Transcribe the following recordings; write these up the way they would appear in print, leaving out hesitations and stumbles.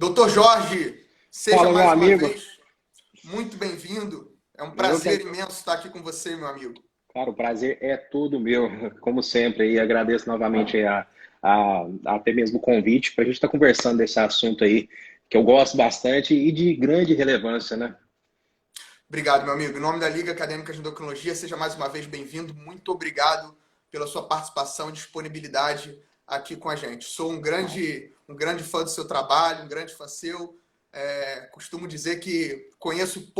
Doutor Jorge, seja Fala, meu mais uma amigo. vez muito bem-vindo. É um Eu prazer que... imenso estar aqui com você, meu amigo. Cara, o prazer é todo meu, como sempre, e agradeço novamente até mesmo o convite para a gente estar conversando desse assunto aí, que eu gosto bastante e de grande relevância, né? Obrigado, meu amigo. Em nome da Liga Acadêmica de Endocrinologia, seja mais uma vez bem-vindo. Muito obrigado pela sua participação e disponibilidade aqui com a gente. Sou um grande fã do seu trabalho, um grande fã seu. Costumo dizer que conheço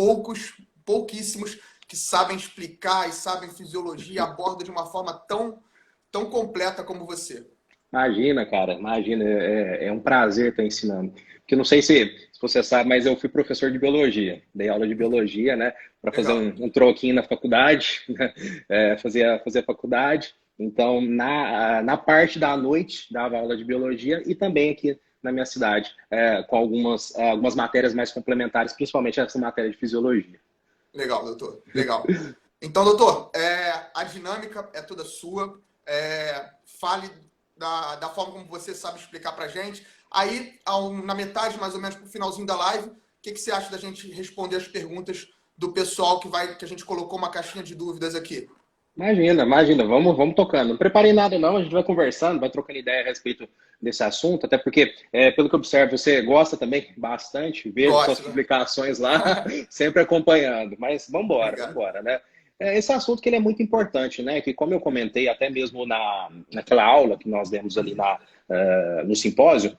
pouquíssimos que sabem explicar e sabem fisiologia e abordam de uma forma tão completa como você. Imagina, cara, imagina, é um prazer estar ensinando. Porque não sei se você sabe, mas eu fui professor de biologia, dei aula de biologia, né, para fazer Legal. um troquinho na faculdade, fazia faculdade. Então, na parte da noite, dava aula de biologia e também aqui na minha cidade, com algumas matérias mais complementares, principalmente essa matéria de fisiologia. Legal, doutor. Legal. Então, doutor, a dinâmica é toda sua. Fale da forma como você sabe explicar para a gente. Aí, na metade, mais ou menos, para o finalzinho da live, o que você acha da gente responder as perguntas do pessoal que a gente colocou uma caixinha de dúvidas aqui? Imagina, vamos tocando. Não preparei nada não, a gente vai conversando, vai trocando ideia a respeito desse assunto, até porque, pelo que eu observo, você gosta também bastante, vejo suas Gosto, né? publicações lá, sempre acompanhando, mas Obrigado. vambora, né? Esse assunto que ele é muito importante, né? Que como eu comentei até mesmo naquela aula que nós demos ali no simpósio,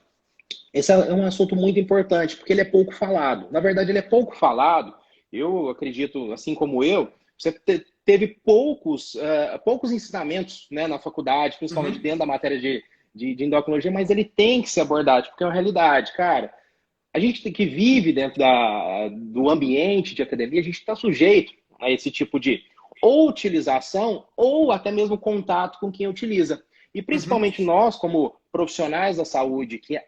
esse é um assunto muito importante, porque ele é pouco falado. Na verdade, ele é pouco falado. Eu acredito, assim como eu, você teve poucos ensinamentos, né, na faculdade, principalmente Uhum. dentro da matéria de endocrinologia, mas ele tem que ser abordado, porque é uma realidade, cara. A gente que vive dentro do ambiente de academia, a gente está sujeito a esse tipo de ou utilização ou até mesmo contato com quem utiliza. E Uhum. principalmente nós, como profissionais da saúde, que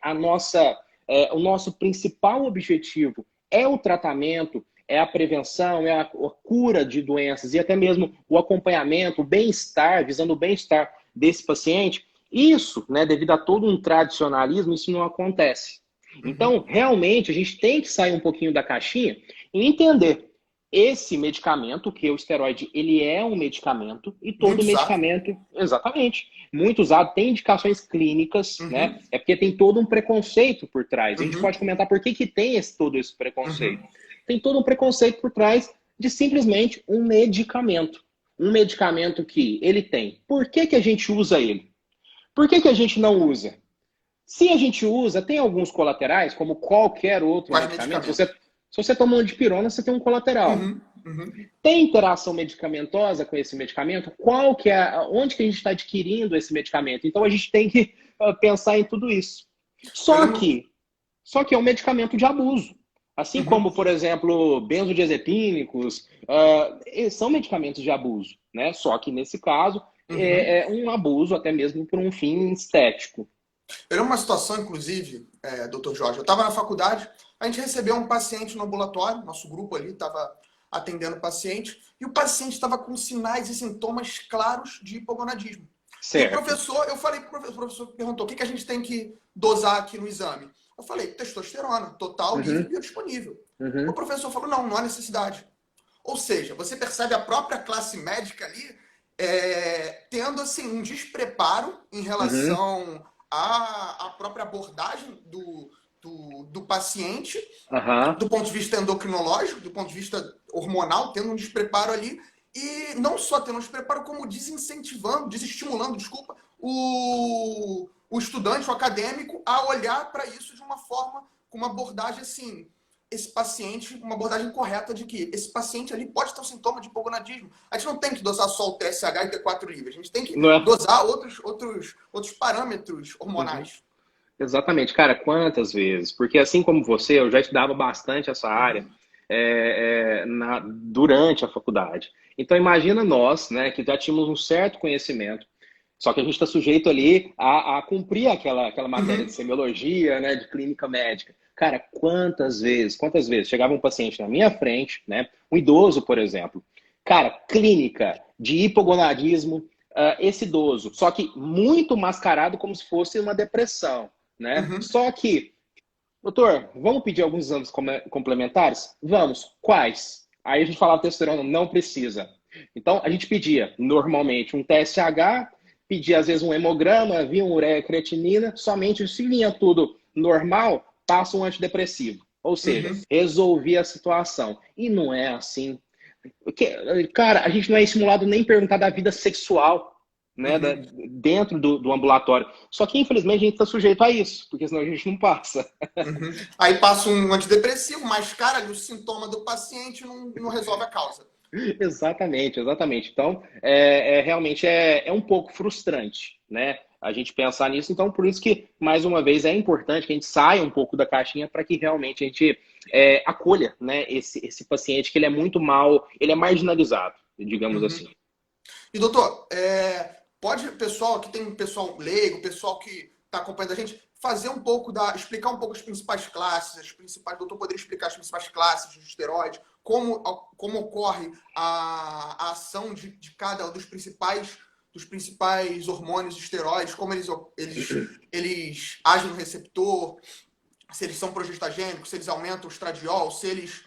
o nosso principal objetivo é o tratamento, é a prevenção, é a cura de doenças e até mesmo o acompanhamento, o bem-estar, visando o bem-estar desse paciente, isso, né, devido a todo um tradicionalismo, isso não acontece. Uhum. Então, realmente, a gente tem que sair um pouquinho da caixinha e entender esse medicamento, que o esteroide, ele é um medicamento e todo Muito usado. medicamento, exatamente, muito usado, tem indicações clínicas, né? Uhum. É porque tem todo um preconceito por trás. A gente Uhum. pode comentar por que tem todo esse Uhum. preconceito. Tem todo um preconceito por trás de simplesmente um medicamento. Um medicamento que ele tem. Por que a gente usa ele? Por que a gente não usa? Se a gente usa, tem alguns colaterais, como qualquer outro Quais medicamento. Se medicamentos? você toma um dipirona, você tem um colateral. Uhum. Uhum. Tem interação medicamentosa com esse medicamento? Onde que a gente está adquirindo esse medicamento? Então a gente tem que pensar em tudo isso. Eu Só lembro. que, só que é um medicamento de abuso. Assim Uhum. como, por exemplo, benzodiazepínicos, são medicamentos de abuso, né? Só que nesse caso Uhum. é um abuso até mesmo por um fim estético. Eu lembro uma situação, inclusive, doutor Jorge, eu estava na faculdade, a gente recebeu um paciente no ambulatório, nosso grupo ali estava atendendo o paciente, e o paciente estava com sinais e sintomas claros de hipogonadismo. E o Certo. professor, eu falei para o professor perguntou, o que a gente tem que dosar aqui no exame? Eu falei, testosterona, total, livre e Uhum, biodisponível. O uhum, professor falou, não há necessidade. Ou seja, você percebe a própria classe médica ali tendo assim, um despreparo em uhum, relação à própria abordagem do paciente, aham, do ponto de vista endocrinológico, do ponto de vista hormonal, tendo um despreparo ali, e não só tendo um despreparo, como desincentivando, desestimulando, desculpa, o estudante, o acadêmico, a olhar para isso de uma forma, com uma abordagem assim, esse paciente, uma abordagem correta de que esse paciente ali pode ter um sintoma de hipogonadismo. A gente não tem que dosar só o TSH e T4 livre, a gente tem que não é? dosar outros parâmetros Uhum. hormonais. Exatamente, cara, quantas vezes? Porque assim como você, eu já estudava bastante essa área Uhum. durante a faculdade. Então imagina nós, né, que já tínhamos um certo conhecimento, só que a gente está sujeito ali a cumprir aquela matéria de Uhum. semiologia, né, de clínica médica. Cara, quantas vezes chegava um paciente na minha frente, né, um idoso, por exemplo, cara, clínica de hipogonadismo, esse idoso, só que muito mascarado como se fosse uma depressão, né? Uhum. Só que Doutor, vamos pedir alguns exames complementares? Vamos. Quais? Aí a gente falava testosterona, não precisa. Então, a gente pedia normalmente um TSH, pedia às vezes um hemograma, via um ureia creatinina, somente se vinha tudo normal, passa um antidepressivo. Ou seja, Uhum, resolvia a situação. E não é assim. Porque, cara, a gente não é estimulado nem perguntar da vida sexual, né, uhum, dentro do ambulatório. Só que, infelizmente, a gente está sujeito a isso, porque senão a gente não passa. uhum. Aí passa um antidepressivo, mas, cara, ali o sintoma do paciente não resolve a causa. Exatamente, exatamente. Então, realmente é um pouco frustrante, né? A gente pensar nisso. Então, por isso que, mais uma vez, é importante que a gente saia um pouco da caixinha para que realmente a gente acolha, né, esse paciente que ele é muito mal, ele é marginalizado, digamos Uhum. assim. E, doutor, pode, pessoal, aqui tem um pessoal leigo, pessoal que está acompanhando a gente, fazer um pouco explicar um pouco as principais classes, doutor poderia explicar as principais classes de esteroide, como ocorre a ação de cada um dos principais hormônios esteroides, como eles agem no receptor, se eles são progestagênicos, se eles aumentam o estradiol, se eles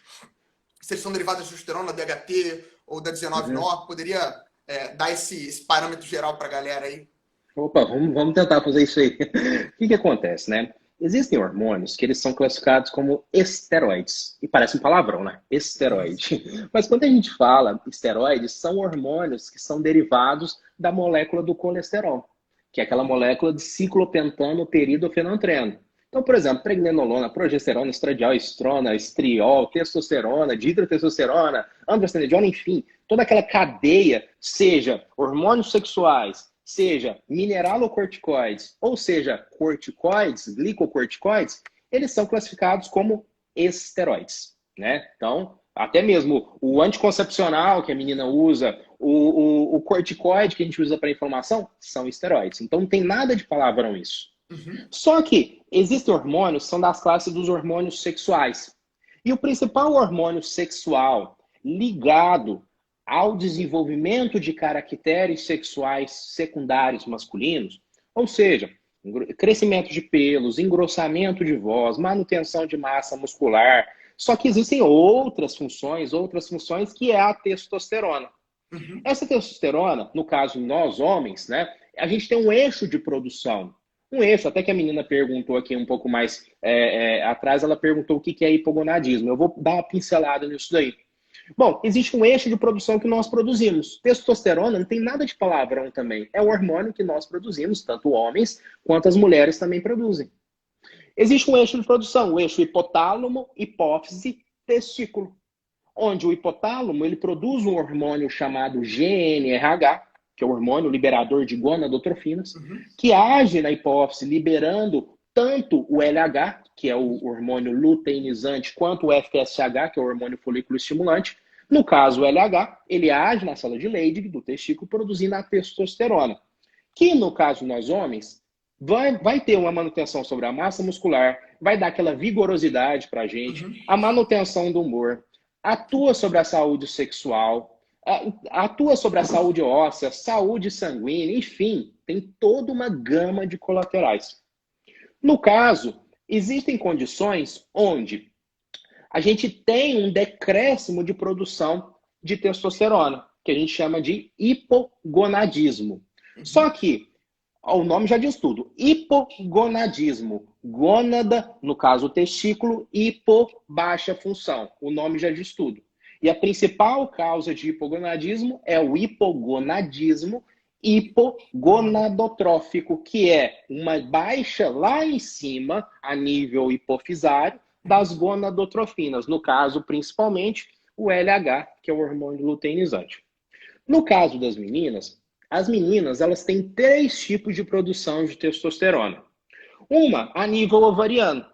são derivados da testosterona, DHT ou da Uhum. 19-NOR, poderia dar esse parâmetro geral para a galera aí? Opa, vamos tentar fazer isso aí. O que acontece, né? Existem hormônios que eles são classificados como esteroides. E parece um palavrão, né? Uhum. Esteroide. Mas quando a gente fala esteroides, são hormônios que são derivados da molécula do colesterol, que é aquela molécula de ciclopentano peridofenantreno. Então, por exemplo, pregnenolona, progesterona, estradiol, estrona, estriol, testosterona, dihidrotestosterona, androstenediona, enfim, toda aquela cadeia, seja hormônios sexuais, seja mineralocorticoides, ou seja, corticoides, glicocorticoides, eles são classificados como esteroides, né? Então, até mesmo o anticoncepcional que a menina usa, o corticoide que a gente usa para inflamação, são esteroides. Então, não tem nada de palavrão isso. Uhum. Só que existem hormônios que são das classes dos hormônios sexuais. E o principal hormônio sexual ligado ao desenvolvimento de caracteres sexuais secundários masculinos, ou seja, crescimento de pelos, engrossamento de voz, manutenção de massa muscular. Só que existem outras funções que é a testosterona. Uhum. Essa testosterona, no caso nós homens, né, a gente tem um eixo de produção. Um eixo, até que a menina perguntou aqui um pouco mais atrás, ela perguntou o que é hipogonadismo. Eu vou dar uma pincelada nisso daí. Bom, existe um eixo de produção que nós produzimos. Testosterona não tem nada de palavrão também. É um hormônio que nós produzimos, tanto homens quanto as mulheres também produzem. Existe um eixo de produção, o eixo hipotálamo, hipófise, testículo, onde o hipotálamo ele produz um hormônio chamado GnRH, que é o hormônio liberador de gonadotrofinas, Uhum. que age na hipófise liberando tanto o LH, que é o hormônio luteinizante, quanto o FSH, que é o hormônio folículo estimulante. No caso, o LH, ele age na célula de Leydig do testículo, produzindo a testosterona, que no caso nós homens, vai ter uma manutenção sobre a massa muscular, vai dar aquela vigorosidade para a gente, Uhum. a manutenção do humor, atua sobre a saúde sexual, atua sobre a saúde óssea, saúde sanguínea, enfim, tem toda uma gama de colaterais. No caso, existem condições onde a gente tem um decréscimo de produção de testosterona, que a gente chama de hipogonadismo. Só Uhum. que o nome já diz tudo. Hipogonadismo. Gônada, no caso o testículo, hipo, baixa função. O nome já diz tudo. E a principal causa de hipogonadismo é o hipogonadismo hipogonadotrófico, que é uma baixa lá em cima, a nível hipofisário, das gonadotrofinas. No caso, principalmente, o LH, que é o hormônio luteinizante. No caso das meninas, as meninas elas têm três tipos de produção de testosterona. Uma a nível ovariano.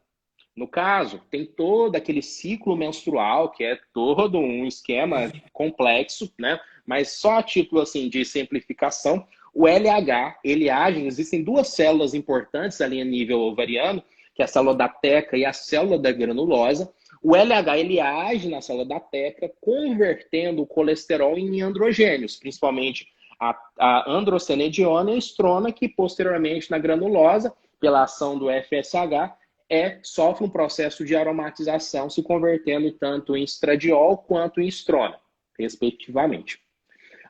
No caso, tem todo aquele ciclo menstrual, que é todo um esquema complexo, né? Mas só a título assim de simplificação, o LH, ele age, existem duas células importantes ali a nível ovariano, que é a célula da teca e a célula da granulosa. O LH, ele age na célula da teca, convertendo o colesterol em androgênios, principalmente a androstenediona e a estrona, que posteriormente na granulosa, pela ação do FSH, sofre um processo de aromatização, se convertendo tanto em estradiol quanto em estrona, respectivamente.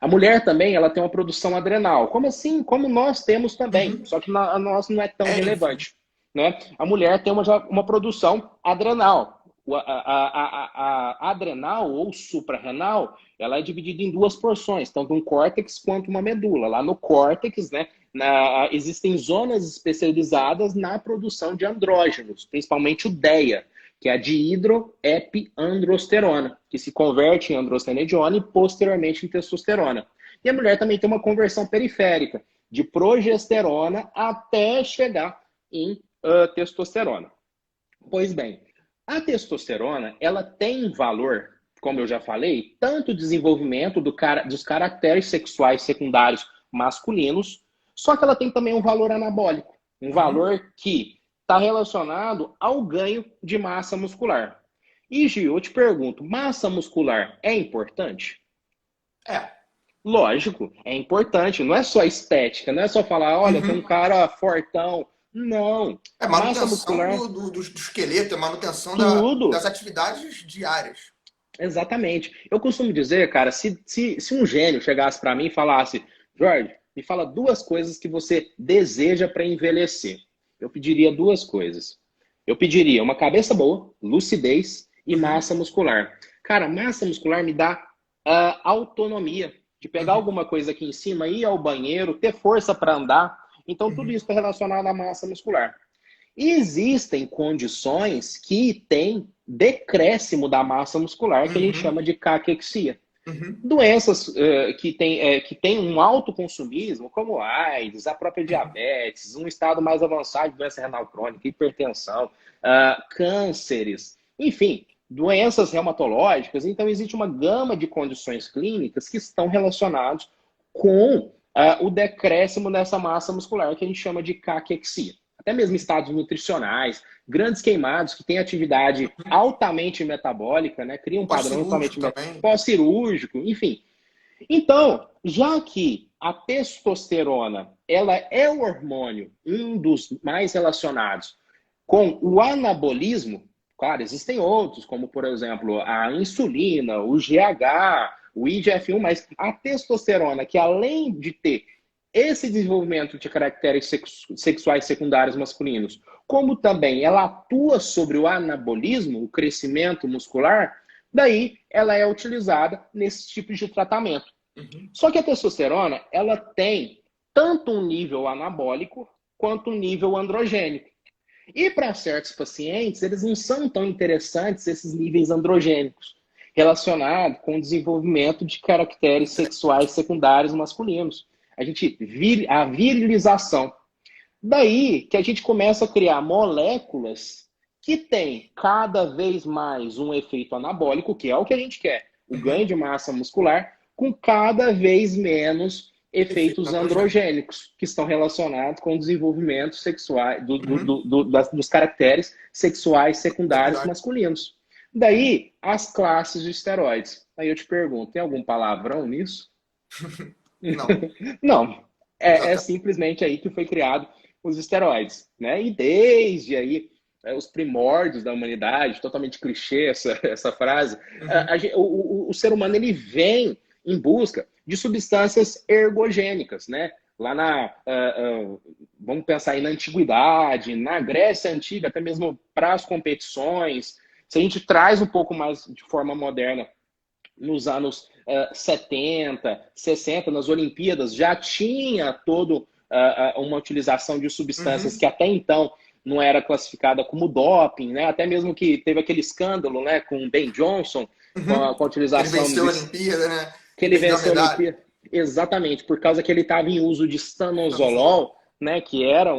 A mulher também, ela tem uma produção adrenal, como assim? Como nós temos também, só que a nossa não é tão Enfim. relevante, né? A mulher tem uma produção adrenal. A adrenal ou suprarrenal, ela é dividida em duas porções, tanto um córtex quanto uma medula. Lá no córtex, né, existem zonas especializadas na produção de andrógenos, principalmente o DEA, que é a dihidroepiandrosterona, que se converte em androstenediona e posteriormente em testosterona. E a mulher também tem uma conversão periférica, de progesterona até chegar em testosterona. Pois bem, a testosterona, ela tem valor, como eu já falei, tanto desenvolvimento dos caracteres sexuais secundários masculinos, só que ela tem também um valor anabólico, um valor que está relacionado ao ganho de massa muscular. E, Gil, eu te pergunto, massa muscular é importante? É. Lógico, é importante. Não é só estética, não é só falar, olha, tem um cara fortão. Não. É Massa manutenção muscular, do esqueleto, é manutenção das tudo. atividades diárias. Exatamente. Eu costumo dizer, cara, se um gênio chegasse para mim e falasse, Jorge, me fala duas coisas que você deseja para envelhecer. Eu pediria duas coisas. Eu pediria uma cabeça boa, lucidez e Uhum, massa muscular. Cara, massa muscular me dá autonomia de pegar uhum, alguma coisa aqui em cima, ir ao banheiro, ter força para andar. Então, tudo isso uhum, está relacionado à massa muscular. E existem condições que têm decréscimo da massa muscular, que a gente uhum, chama de caquexia. uhum, Doenças que tem um alto consumismo, como AIDS, a própria uhum, diabetes, um estado mais avançado de doença renal crônica, hipertensão, cânceres, enfim, doenças reumatológicas. Então, existe uma gama de condições clínicas que estão relacionadas com o decréscimo dessa massa muscular, que a gente chama de caquexia. Até mesmo estados nutricionais, grandes queimados que têm atividade uhum. altamente metabólica, né? Cria um padrão Pós-cirúrgico altamente também. pós-cirúrgico, enfim. Então, já que a testosterona ela é o hormônio, um dos mais relacionados com o anabolismo, claro, existem outros, como por exemplo a insulina, o GH, o IGF-1, mas a testosterona, que além de ter esse desenvolvimento de caracteres sexuais secundários masculinos, como também ela atua sobre o anabolismo, o crescimento muscular, daí ela é utilizada nesse tipo de tratamento. Uhum. Só que a testosterona, ela tem tanto um nível anabólico quanto um nível androgênico. E para certos pacientes, eles não são tão interessantes esses níveis androgênicos, relacionados com o desenvolvimento de caracteres sexuais secundários masculinos. A virilização. Daí que a gente começa a criar moléculas que têm cada vez mais um efeito anabólico, que é o que a gente quer, o ganho Uhum. de massa muscular, com cada vez menos Efeito efeitos androgênico. androgênicos, que estão relacionados com o desenvolvimento sexual, Uhum. dos caracteres sexuais secundários Secundário. masculinos. Daí, as classes de esteroides. Aí eu te pergunto, tem algum palavrão nisso? Não, Não, é exatamente. simplesmente aí que foi criado os esteroides, né? E desde aí, os primórdios da humanidade, totalmente clichê essa frase, Uhum. o ser humano ele vem em busca de substâncias ergogênicas, né? Lá vamos pensar aí na antiguidade, na Grécia Antiga, até mesmo para as competições. Se a gente traz um pouco mais de forma moderna nos anos 70, 60, nas Olimpíadas, já tinha todo uma utilização de substâncias Uhum. que até então não era classificada como doping, né? Até mesmo que teve aquele escândalo, né, com o Ben Johnson, Uhum. com a Que ele utilização venceu a desse, Olimpíada, né? que E ele perdeu a venceu a medalha. Olimpíada, exatamente por causa que ele estava em uso de Tanozolol. stanozolol, né, que era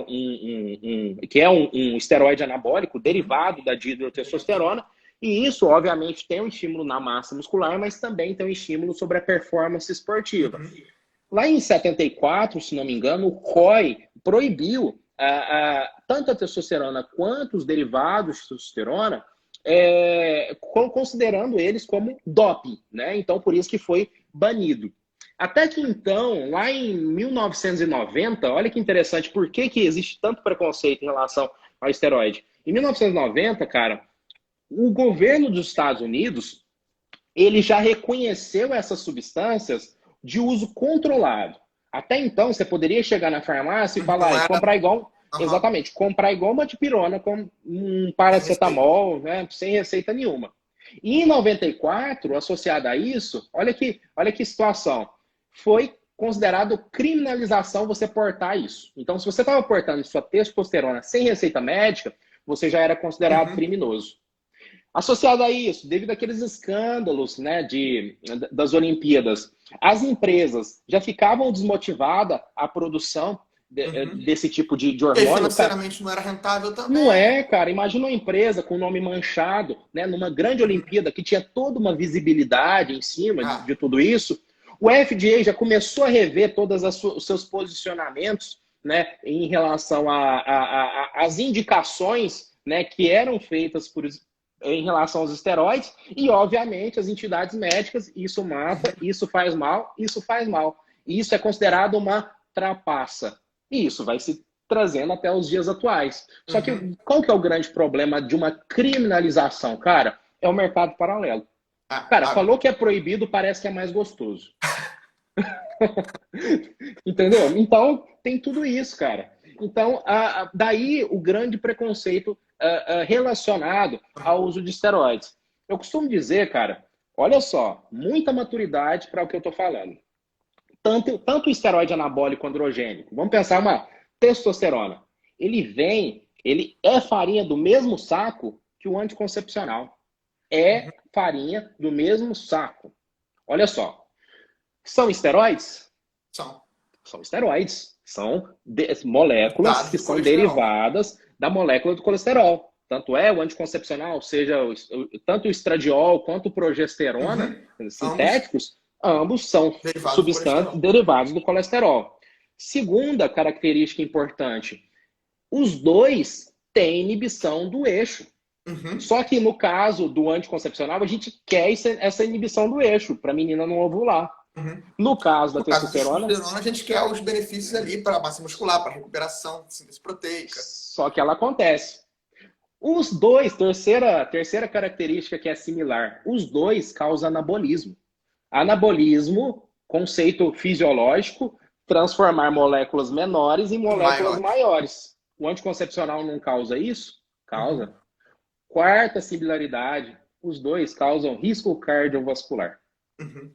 que é um esteroide anabólico Uhum. derivado da dihidrotestosterona, e isso, obviamente, tem um estímulo na massa muscular, mas também tem um estímulo sobre a performance esportiva. Uhum. Lá em 74, se não me engano, o COI proibiu tanto a testosterona quanto os derivados de testosterona, considerando eles como doping, né? Então, por isso que foi banido. Até que então, lá em 1990, olha que interessante, por que existe tanto preconceito em relação ao esteroide? Em 1990, cara, o governo dos Estados Unidos, ele já reconheceu essas substâncias de uso controlado. Até então, você poderia chegar na farmácia e Não falar, e era. comprar igual, Aham. exatamente, comprar igual uma dipirona com um Sem receita. paracetamol, né, sem receita nenhuma. E em 94, associado a isso, olha que situação, foi considerado criminalização você portar isso. Então, se você estava portando sua testosterona sem receita médica, você já era considerado Uhum. criminoso. Associado a isso, devido àqueles escândalos, né, das Olimpíadas, as empresas já ficavam desmotivadas à produção Uhum. desse tipo de E aí, hormônio. Cara, financeiramente não era rentável não também. é, cara. Imagina uma empresa com nome manchado, né, numa grande Uhum. Olimpíada que tinha toda uma visibilidade em cima Ah, de tudo isso. O FDA já começou a rever todos os seus posicionamentos, né, em relação às indicações, né, que eram feitas em relação aos esteroides, e, obviamente, as entidades médicas, isso mata, uhum. isso faz mal, isso faz mal. E isso é considerado uma trapaça. E isso vai se trazendo até os dias atuais. Só que Uhum. qual que é o grande problema de uma criminalização, cara? É o mercado paralelo. Ah, Cara, falou que é proibido, parece que é mais gostoso. Entendeu? Então, tem tudo isso, cara. Então, daí o grande preconceito relacionado ao uso de esteroides. Eu costumo dizer, cara, olha só, muita maturidade para o que eu estou falando. Tanto o esteroide anabólico androgênico, vamos pensar uma testosterona. Ele é farinha do mesmo saco que o anticoncepcional. uhum. É farinha do mesmo saco. Olha só, são esteroides? São São esteroides. São moléculas dados que do são colesterol. derivadas da molécula do colesterol. Tanto é o anticoncepcional, seja tanto o estradiol quanto o progesterona Uhum. Ambos sintéticos, ambos são derivados do substâncias colesterol. derivadas do colesterol. Segunda característica importante, os dois têm inibição do eixo. Uhum. Só que no caso do anticoncepcional, a gente quer essa inibição do eixo, para a menina não ovular. Uhum. No caso da No caso da testosterona, testosterona, a gente quer os benefícios ali para a massa muscular, para a recuperação, síntese proteica. só que ela acontece. Os dois, terceira característica que é similar, os dois causam anabolismo. Anabolismo, conceito fisiológico, transformar moléculas menores em Em moléculas maiores. maiores. O anticoncepcional não causa isso? Uhum. Causa. Quarta similaridade, os dois causam risco cardiovascular. Uhum.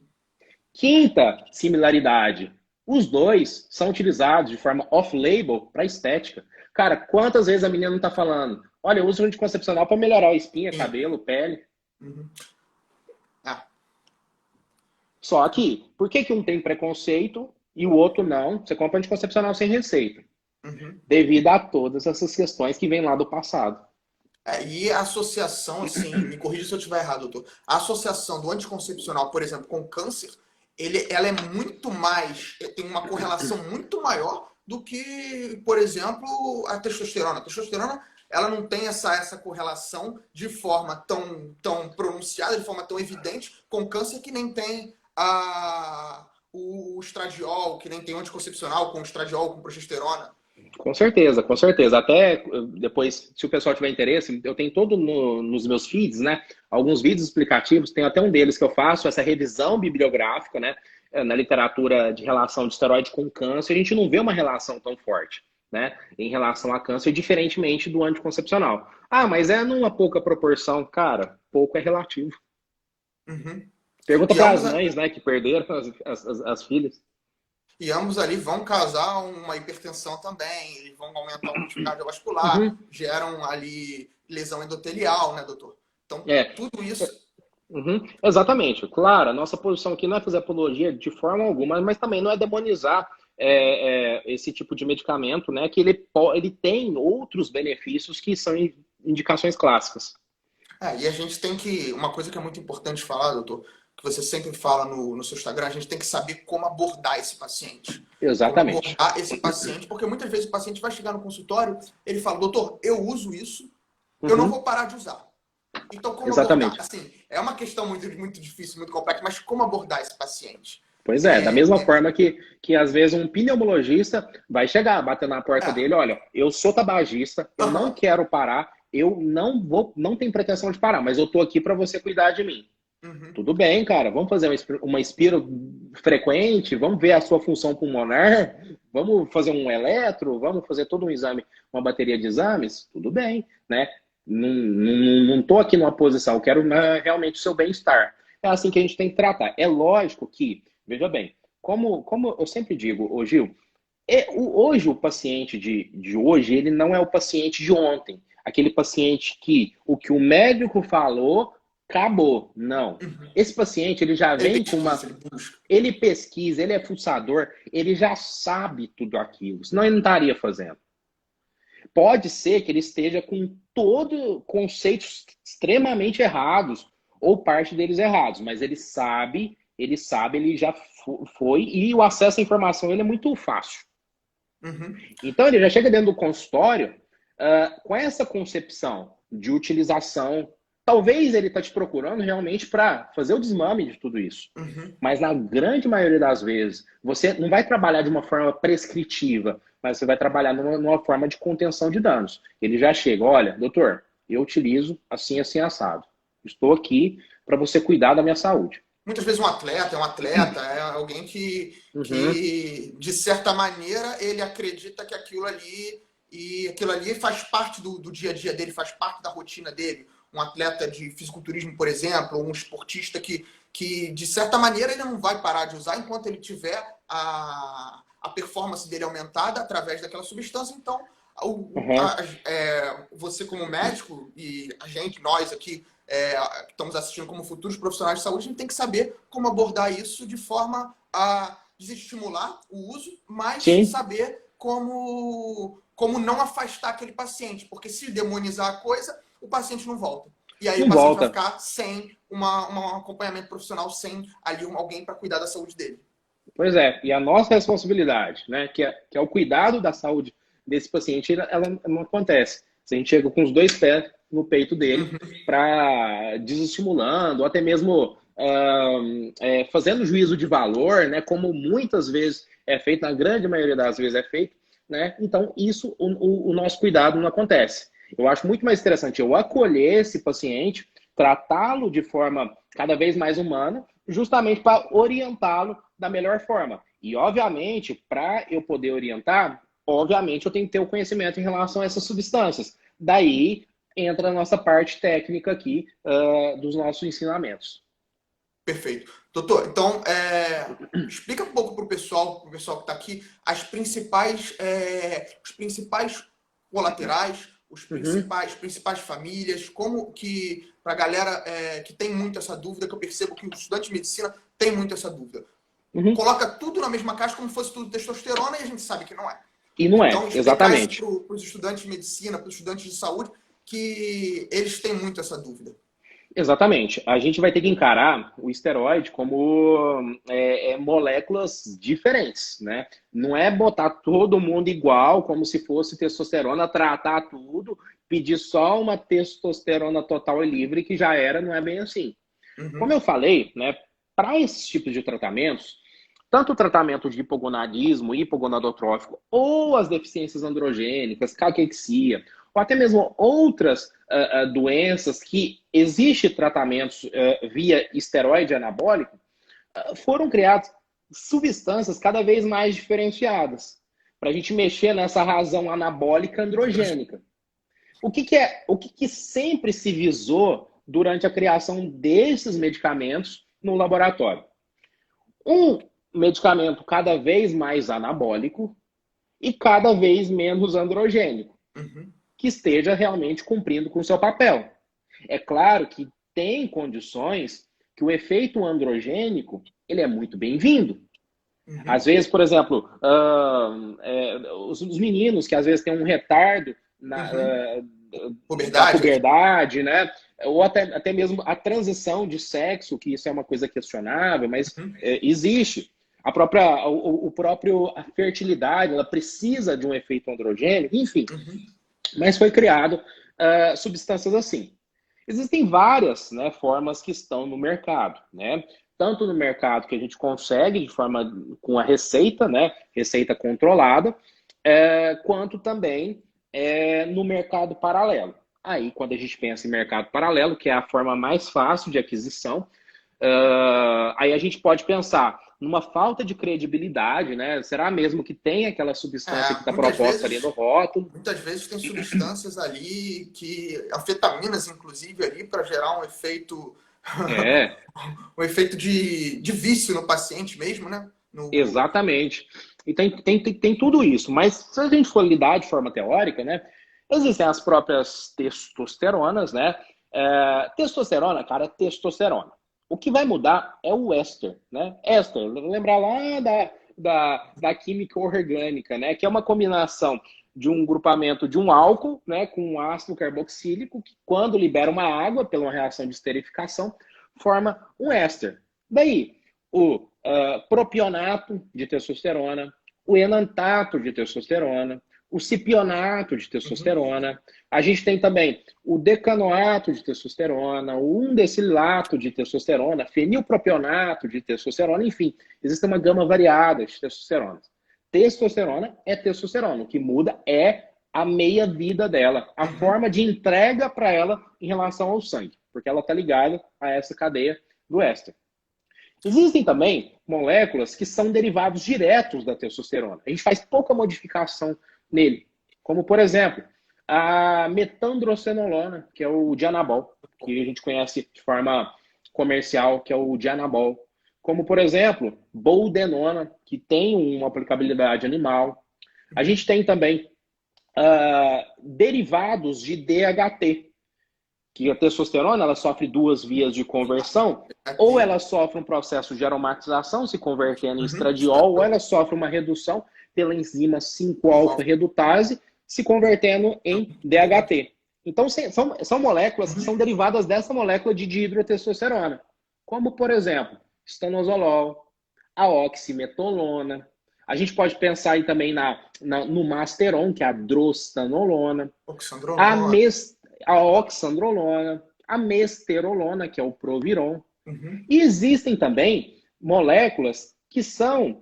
Quinta similaridade, os dois são utilizados de forma off-label para estética. Cara, quantas vezes a menina não está falando? Olha, eu uso um anticoncepcional para melhorar a espinha, Sim. cabelo, pele. Uhum. Ah. Só que, por que um tem preconceito e o outro não? Você compra anticoncepcional sem receita. Uhum. Devido a todas essas questões que vêm lá do passado. E a associação, assim, me corrija se eu estiver errado, doutor. A associação do anticoncepcional, por exemplo, com câncer, ela é muito mais, tem uma correlação muito maior do que, por exemplo, a testosterona. A testosterona, ela não tem essa correlação de forma tão pronunciada, de forma tão evidente com câncer que nem tem o estradiol, que nem tem o anticoncepcional com estradiol, com progesterona. Com certeza, com certeza. Até depois, se o pessoal tiver interesse, eu tenho todo nos meus feeds, né? Alguns vídeos explicativos, tem até um deles que eu faço, essa revisão bibliográfica, né? Na literatura de relação de esteroide com câncer, a gente não vê uma relação tão forte, né? Em relação a câncer, diferentemente do anticoncepcional. Ah, mas é numa pouca proporção. Cara, pouco é relativo. Uhum. Pergunta E para ambos, as mães, né, que perderam as filhas. E ambos ali vão causar uma hipertensão também, eles vão aumentar o risco cardiovascular, Uhum. geram ali lesão endotelial, né, doutor? Então, É, tudo isso. uhum, exatamente. Claro, a nossa posição aqui não é fazer apologia de forma alguma, mas também não é demonizar esse tipo de medicamento, né? Que ele tem outros benefícios que são indicações clássicas. E a gente tem que. Uma coisa que é muito importante falar, doutor, que você sempre fala no seu Instagram, a gente tem que saber como abordar esse paciente. Como Exatamente. abordar esse paciente, porque muitas vezes o paciente vai chegar no consultório, ele fala, doutor, eu uso isso, eu não Uhum, vou parar de usar. Então, como abordar? exatamente. Assim, é uma questão muito difícil, muito complexa, mas como abordar esse paciente? Pois é, da É, mesma forma que às vezes um pneumologista vai chegar, bater na porta é, dele, olha, eu sou tabagista, eu não aham, quero parar, eu não tenho pretensão de parar, mas eu tô aqui para você cuidar de mim. Uhum. Tudo bem, cara, vamos fazer uma espiro frequente, vamos ver a sua função pulmonar, vamos fazer um eletro, vamos fazer todo um exame, uma bateria de exames, tudo bem, né? Não tô aqui numa posição, eu quero realmente o seu bem-estar. É assim que a gente tem que tratar. É lógico que, veja bem, como eu sempre digo, ô Gil, hoje o paciente de hoje, ele não é o paciente de ontem. Aquele paciente que o que o médico falou, acabou. Não. Uhum. Esse paciente, ele já Ele vem com pesquisa, uma... ele busca. Ele pesquisa, ele é fuçador, ele já sabe tudo aquilo. Senão ele não estaria fazendo. Pode ser que ele esteja com todo conceitos extremamente errados, ou parte deles errados, mas ele já foi, e o acesso à informação ele é muito fácil. Uhum. Então ele já chega dentro do consultório com essa concepção de utilização. Talvez ele está te procurando realmente para fazer o desmame de tudo isso. Uhum. Mas na grande maioria das vezes, você não vai trabalhar de uma forma prescritiva, mas você vai trabalhar numa forma de contenção de danos. Ele já chega, olha, doutor, eu utilizo assim, assim, assado. Estou aqui para você cuidar da minha saúde. Muitas vezes um atleta, é alguém Uhum. que, de certa maneira, ele acredita que aquilo ali faz parte do dia a dia dele, faz parte da rotina dele. Um atleta de fisiculturismo, por exemplo, ou um esportista que, de certa maneira, ele não vai parar de usar enquanto ele tiver a performance dele aumentada através daquela substância. Então, Uhum. você como médico e a gente, nós aqui, que estamos assistindo como futuros profissionais de saúde, a gente tem que saber como abordar isso de forma a desestimular o uso, mas Sim, saber como não afastar aquele paciente, porque se demonizar a coisa, o paciente não volta. E aí o não paciente vai volta. ficar sem um acompanhamento profissional, sem ali alguém para cuidar da saúde dele. Pois é, e a nossa responsabilidade, né, que é o cuidado da saúde desse paciente, ela não acontece. Se a gente chega com os dois pés no peito dele Uhum. para desestimulando, ou até mesmo fazendo juízo de valor, né, como muitas vezes é feito, na grande maioria das vezes é feito, né, então isso, o nosso cuidado não acontece. Eu acho muito mais interessante eu acolher esse paciente, tratá-lo de forma cada vez mais humana, justamente para orientá-lo da melhor forma. E, obviamente, para eu poder orientar, obviamente eu tenho que ter o conhecimento em relação a essas substâncias. Daí entra a nossa parte técnica aqui dos nossos ensinamentos. Perfeito. Doutor, então, explica um pouco para o pessoal que está aqui, os principais colaterais, Uhum, principais famílias, como que, para a galera que tem muito essa dúvida, que eu percebo que o estudante de medicina tem muito essa dúvida. uhum. Coloca tudo na mesma caixa como se fosse tudo testosterona e a gente sabe que não é. E não Então, é, explicar isso exatamente. para os estudantes de medicina, para os estudantes de saúde, que eles têm muito essa dúvida. Exatamente. A gente vai ter que encarar o esteroide como moléculas diferentes, né? Não é botar todo mundo igual, como se fosse testosterona, tratar tudo, pedir só uma testosterona total e livre, que já era, não é bem assim. Como Uhum, eu falei, né, para esses tipos de tratamentos, tanto o tratamento de hipogonadismo, hipogonadotrófico, ou as deficiências androgênicas, caquexia, ou até mesmo outras doenças que existe tratamentos via esteroide anabólico, foram criadas substâncias cada vez mais diferenciadas para a gente mexer nessa razão anabólica androgênica. O que sempre se visou durante a criação desses medicamentos no laboratório? Um medicamento cada vez mais anabólico e cada vez menos androgênico, uhum, que esteja realmente cumprindo com o seu papel. É claro que tem condições que o efeito androgênico ele é muito bem-vindo. Às uhum, vezes, por exemplo, os meninos que às vezes têm um retardo uhum. da Puberdade, puberdade, né? Ou até mesmo a transição de sexo, que isso é uma coisa questionável, mas uhum, existe. A fertilidade, ela precisa de um efeito androgênico, enfim. uhum, Mas foi criado substâncias assim. Existem várias, né, formas que estão no mercado, né? Tanto no mercado que a gente consegue de forma com a receita, né, receita controlada, quanto também no mercado paralelo. Aí, quando a gente pensa em mercado paralelo, que é a forma mais fácil de aquisição, aí a gente pode pensar numa falta de credibilidade, né? Será mesmo que tem aquela substância que está proposta ali no rótulo? Muitas vezes tem substâncias ali, que anfetaminas, inclusive, ali, para gerar É, um efeito de vício no paciente mesmo, né? exatamente. E tem tudo isso. Mas se a gente for lidar de forma teórica, né? Existem as próprias testosteronas, né? Testosterona, cara, é testosterona. O que vai mudar é o éster, né? Éster, lembrar lá da química orgânica, né? Que é uma combinação de um grupamento de um álcool, né? Com um ácido carboxílico, que quando libera uma água, pela uma reação de esterificação, forma um éster. Daí, o propionato de testosterona, o enantato de testosterona, o cipionato de testosterona. A gente tem também o decanoato de testosterona, o 1-decilato de testosterona, fenilpropionato de testosterona, enfim, existe uma gama variada de testosterona. Testosterona é testosterona, o que muda é a meia-vida dela, a forma de entrega para ela em relação ao sangue, porque ela está ligada a essa cadeia do éster. Existem também moléculas que são derivados diretos da testosterona. A gente faz pouca modificação nele, como, por exemplo, a metandrostenolona, que é o Dianabol, que a gente conhece de forma comercial, que é o Dianabol. Como, por exemplo, boldenona, que tem uma aplicabilidade animal. A gente tem também derivados de DHT, que a testosterona ela sofre duas vias de conversão, ou ela sofre um processo de aromatização, se convertendo em estradiol, ou ela sofre uma redução pela enzima 5-alfa-redutase, se convertendo em DHT. Então, são moléculas que são derivadas dessa molécula de dihidrotestosterona, como, por exemplo, estanozolol, a oximetolona. A gente pode pensar aí também no Masteron, que é a drostanolona, a oxandrolona, a mesterolona, que é o Proviron. E existem também moléculas que são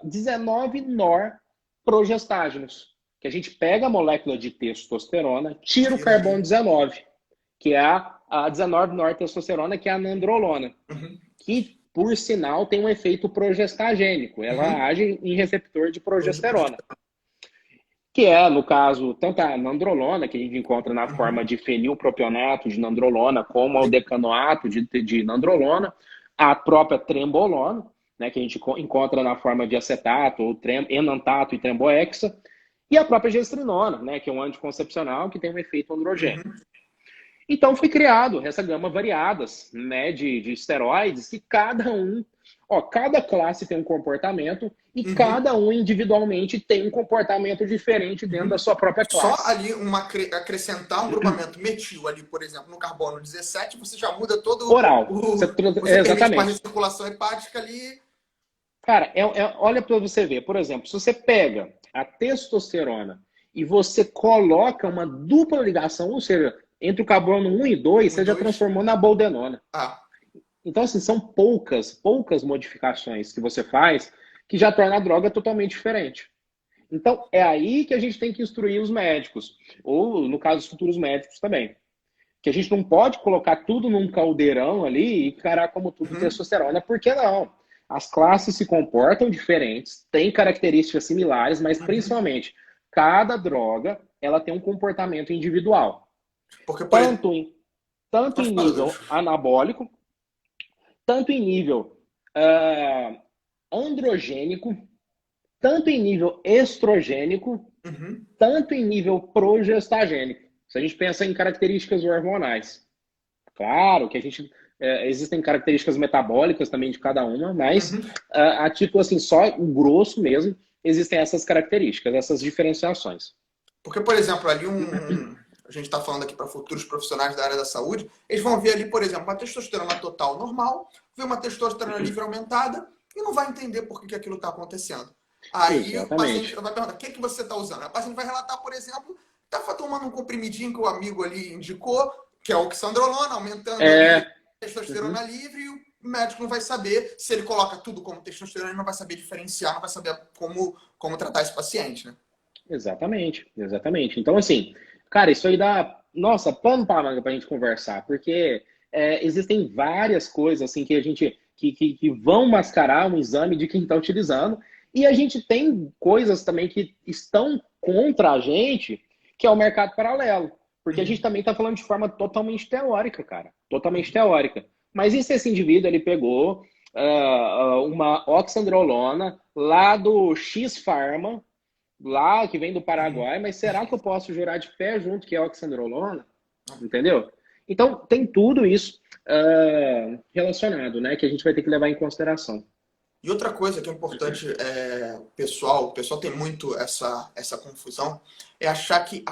19-nor-progestágenos, que a gente pega a molécula de testosterona, tira o carbono 19, que é a 19-nor-testosterona, que é a nandrolona, que, por sinal, tem um efeito progestagênico. Ela age em receptor de progesterona. Que é, no caso, tanto a nandrolona, que a gente encontra na forma de fenilpropionato de nandrolona, como o decanoato de nandrolona, a própria trembolona, né, que a gente encontra na forma de acetato, ou enantato e trembohexa, e a própria gestrinona, né, que é um anticoncepcional que tem um efeito androgênico. Então foi criado essa gama variadas, né, de esteroides, que cada classe tem um comportamento e cada um individualmente tem um comportamento diferente dentro da sua própria classe. Só ali acrescentar um grupamento metil ali, por exemplo, no carbono 17, você já muda todo oral. Você permite uma recirculação hepática ali. Cara, olha para você ver, por exemplo, se você pega a testosterona e você coloca uma dupla ligação, ou seja, entre o carbono 1 e 2, você já transformou na boldenona. Então, assim, são poucas modificações que você faz que já torna a droga totalmente diferente. Então, é aí que a gente tem que instruir os médicos, ou, no caso, os futuros médicos também. Que a gente não pode colocar tudo num caldeirão ali e encarar como tudo testosterona. Por que não? As classes se comportam diferentes, têm características similares, mas, principalmente, cada droga ela tem um comportamento individual. Porque, tanto em nível anabólico, tanto em nível androgênico, tanto em nível estrogênico, tanto em nível progestagênico. Se a gente pensa em características hormonais. Claro que existem características metabólicas também de cada uma, mas a título assim, só o grosso mesmo, existem essas características, essas diferenciações. Porque, por exemplo, ali a gente está falando aqui para futuros profissionais da área da saúde, eles vão ver ali, por exemplo, uma testosterona total normal, ver uma testosterona livre aumentada e não vai entender por que aquilo está acontecendo. Aí Exatamente. O paciente vai perguntar, o que você está usando? O paciente vai relatar, por exemplo, está tomando um comprimidinho que o amigo ali indicou, que é o oxandrolona, aumentando a testosterona livre, e o médico não vai saber, se ele coloca tudo como testosterona, ele não vai saber diferenciar, não vai saber como tratar esse paciente, né? Exatamente. Então, assim, cara, isso aí dá nossa, pano para manga para a gente conversar, porque existem várias coisas assim que a gente que vão mascarar um exame de quem está utilizando, e a gente tem coisas também que estão contra a gente, que é o mercado paralelo. Porque a gente Uhum, também está falando de forma totalmente teórica, cara. Totalmente uhum, teórica. Mas e se esse indivíduo ele pegou uma oxandrolona lá do X Pharma, lá que vem do uhum. Paraguai, mas será que eu posso jurar de pé junto que é oxandrolona? Entendeu? Então, tem tudo isso relacionado, né? Que a gente vai ter que levar em consideração. E outra coisa que é importante, o pessoal tem muito essa confusão, é achar que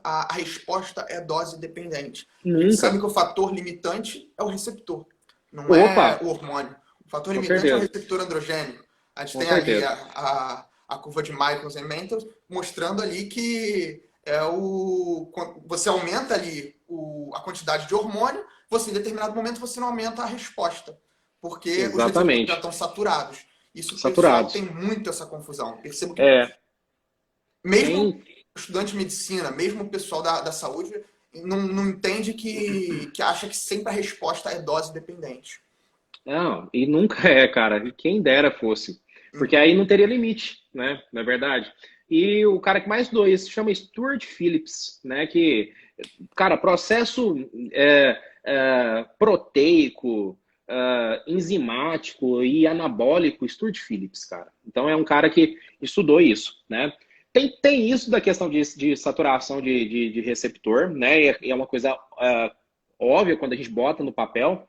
a resposta é dose dependente. A gente sabe Nunca. que o fator limitante é o receptor, não Opa, é o hormônio. O fator com limitante é o certeza. receptor androgênico. A gente Com tem ali certeza. a curva de Michaels e Mentes mostrando ali que você aumenta ali a quantidade de hormônio, você em determinado momento você não aumenta a resposta porque os receptores já Exatamente. estão saturados. Isso o pessoal tem Saturados. muito essa confusão. Percebo que É, mesmo tem. estudante de medicina, mesmo o pessoal da saúde, não entende que acha que sempre a resposta é dose dependente. Não, e nunca é, cara. Quem dera fosse. Porque Uhum, aí não teria limite, né? Na verdade. E o cara que mais doa isso se chama Stuart Phillips, né? Que, cara, processo proteico, enzimático e anabólico, Stuart Phillips, cara. Então é um cara que estudou isso, né? Tem isso da questão de saturação de receptor, né? E é uma coisa óbvia quando a gente bota no papel.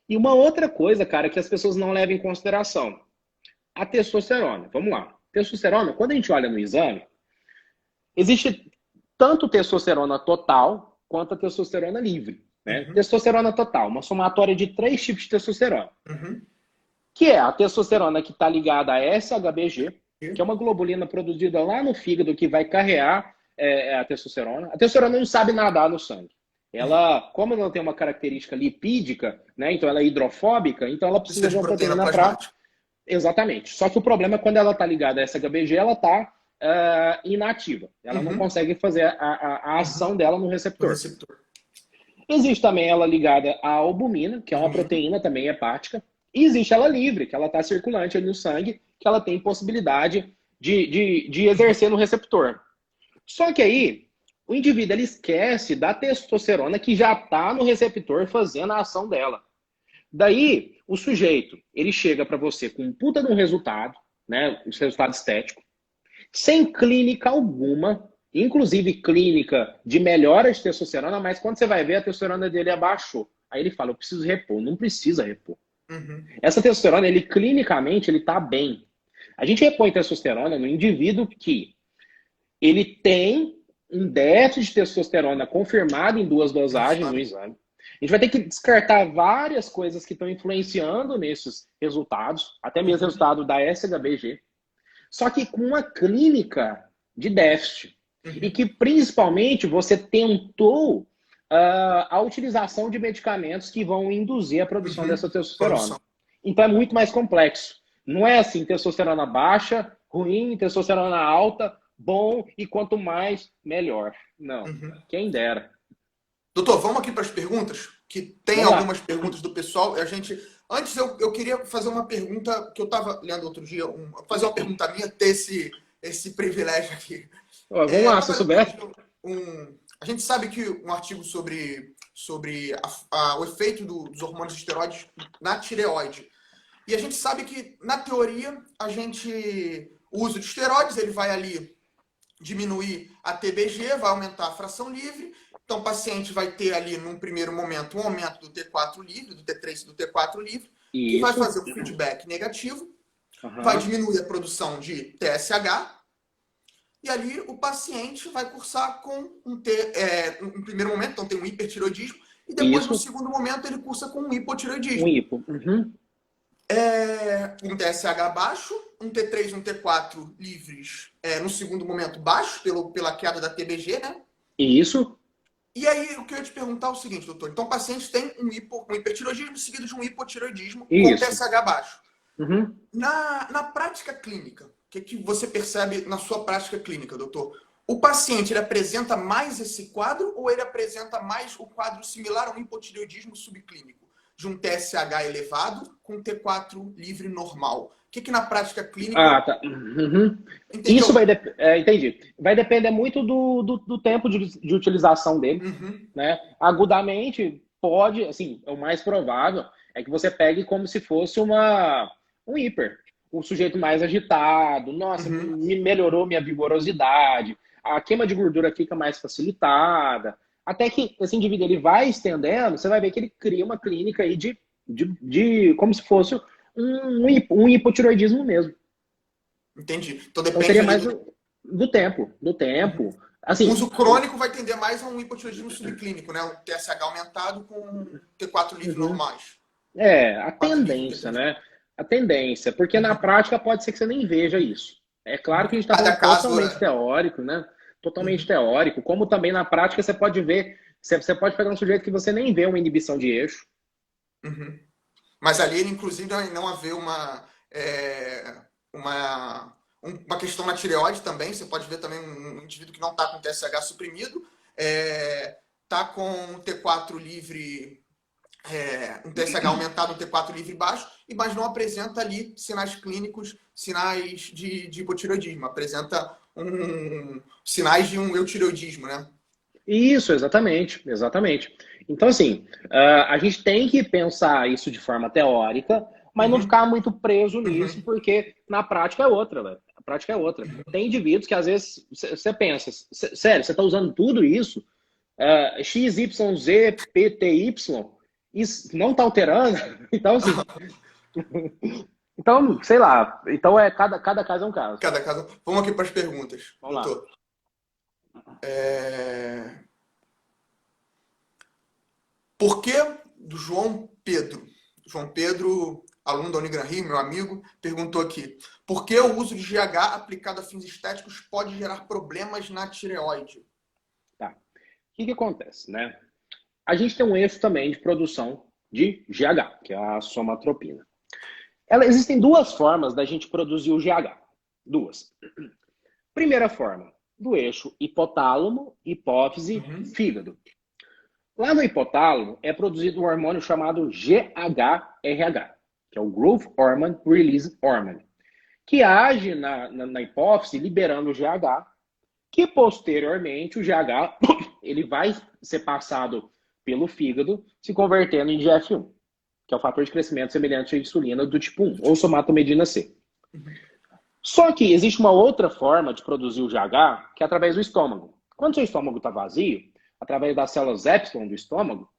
E uma outra coisa, cara, que as pessoas não levam em consideração, a testosterona. Vamos lá. Testosterona, quando a gente olha no exame, existe tanto testosterona total quanto a testosterona livre. Né? uhum, Testosterona total, uma somatória de 3 tipos de testosterona, uhum. que é a testosterona que está ligada a SHBG, que é uma globulina produzida lá no fígado que vai carregar a testosterona. A testosterona não sabe nadar no sangue. Ela, como ela tem uma característica lipídica, né, então ela é hidrofóbica, então ela Precisa precisa de de uma proteína proteína para. plasmática. Exatamente. Só que o problema é quando ela está ligada a SHBG, ela está inativa. Ela não Uhum, consegue fazer a uhum. ação dela no No receptor. receptor. Existe também ela ligada à albumina, que é uma Albumina. proteína também hepática. E existe ela livre, que ela está circulante ali no sangue, que ela tem possibilidade de Uhum, exercer no receptor. Só que aí, o indivíduo ele esquece da testosterona que já está no receptor fazendo a ação dela. Daí, o sujeito, ele chega para você com um puta de um resultado, né, um resultado estético, sem clínica alguma, inclusive clínica de melhora de testosterona, mas quando você vai ver, a testosterona dele abaixou. Aí ele fala, eu preciso repor. Não precisa repor. uhum, Essa testosterona, ele clinicamente, ele tá bem. A gente repõe testosterona no indivíduo que ele tem um déficit de testosterona confirmado em 2 dosagens no exame. exame. A gente vai ter que descartar várias coisas que estão influenciando nesses resultados, até mesmo Uhum, resultado da SHBG, só que com uma clínica de déficit. E uhum. que principalmente você tentou a utilização de medicamentos que vão induzir a produção Uhum. dessa testosterona. Produção. Então é muito mais complexo. Não é assim, testosterona baixa, ruim, testosterona alta, bom, e quanto mais, melhor. Não. Uhum. Quem dera. Doutor, vamos aqui para as perguntas, que tem Vamos lá. algumas perguntas do pessoal. Antes eu queria fazer uma pergunta que eu estava lendo outro dia, fazer uma pergunta minha, ter esse privilégio aqui. Ó, vamos lá, se eu Eu tava souber. lendo a gente sabe que um artigo sobre o efeito dos hormônios esteroides na tireoide. E a gente sabe que, na teoria, o uso de esteroides, ele vai ali diminuir a TBG, vai aumentar a fração livre. Então, o paciente vai ter ali, num primeiro momento, um aumento do T4 livre, do T3 e do T4 livre, que vai Isso. fazer o feedback negativo, vai Uhum. diminuir a produção de TSH, e ali o paciente vai cursar com um primeiro momento, então tem um hipertiroidismo, e depois, no Isso. segundo momento, ele cursa com um Um hipotiroidismo. hipo. Uhum. Um TSH baixo, um T3 e um T4 livres no segundo momento baixo, pela queda da TBG, né? Isso. E aí, o que eu ia te perguntar é o seguinte, doutor. Então, o paciente tem um hipertiroidismo seguido de um hipotiroidismo com Isso. TSH baixo. Uhum. Na prática clínica, o que você percebe na sua prática clínica, doutor? O paciente, ele apresenta mais esse quadro ou ele apresenta mais o quadro similar a um hipotireoidismo subclínico, de um TSH elevado com T4 livre normal? O que na prática clínica... Ah, tá. Uhum. Entendeu? Isso entendi. Vai depender muito do tempo de utilização dele, né? Agudamente, pode, assim, o mais provável é que você pegue como se fosse um hiper. Um sujeito mais agitado, nossa, me melhorou minha vigorosidade, a queima de gordura fica mais facilitada. Até que esse indivíduo ele vai estendendo, você vai ver que ele cria uma clínica aí de como se fosse um hipotiroidismo mesmo. Entendi. Então Então depende seria mais do... do tempo. Assim, O uso crônico vai tender mais a um hipotireoidismo subclínico, né? Um TSH aumentado com T4 livre normais. A tendência, né? A tendência, porque na prática pode ser que você nem veja isso. É claro que a gente está falando totalmente teórico, né? Totalmente teórico, como também na prática você pode ver, você pode pegar um sujeito que você nem vê uma inibição de eixo. Mas ali, inclusive, não haver uma questão na tireoide também. Você pode ver também um indivíduo que não está com TSH suprimido, está com T4 livre, um TSH aumentado, um T4 livre baixo, mas não apresenta ali sinais clínicos, sinais de hipotireoidismo. Apresenta sinais de um eutireoidismo, né? Isso, exatamente. Então, assim, a gente tem que pensar isso de forma teórica, mas não ficar muito preso nisso, porque na prática é outra, velho. A prática é outra. Tem indivíduos que às vezes você pensa, sério, você está usando tudo isso, X, Y, Z, P, T, Y, isso não está alterando? Então, assim... Então, sei lá. Então, cada caso é um caso. Cada caso. Vamos aqui para as perguntas. Vamos lá. Por que do João Pedro? João Pedro, aluno da Unigran Rio, meu amigo, perguntou aqui. Por que o uso de GH aplicado a fins estéticos pode gerar problemas na tireoide? Tá. O que acontece, né? A gente tem um eixo também de produção de GH, que é a somatropina. Existem duas formas da gente produzir o GH. Duas. Primeira forma, do eixo hipotálamo, hipófise, fígado. Lá no hipotálamo é produzido um hormônio chamado GHRH, que é o Growth Hormone Release Hormone, que age na hipófise liberando o GH, que posteriormente o GH ele vai ser passado pelo fígado, se convertendo em GF1, que é o fator de crescimento semelhante à insulina do tipo 1, ou somatomedina C. Só que existe uma outra forma de produzir o GH, que é através do estômago. Quando o seu estômago está vazio, através das células epsilon do estômago,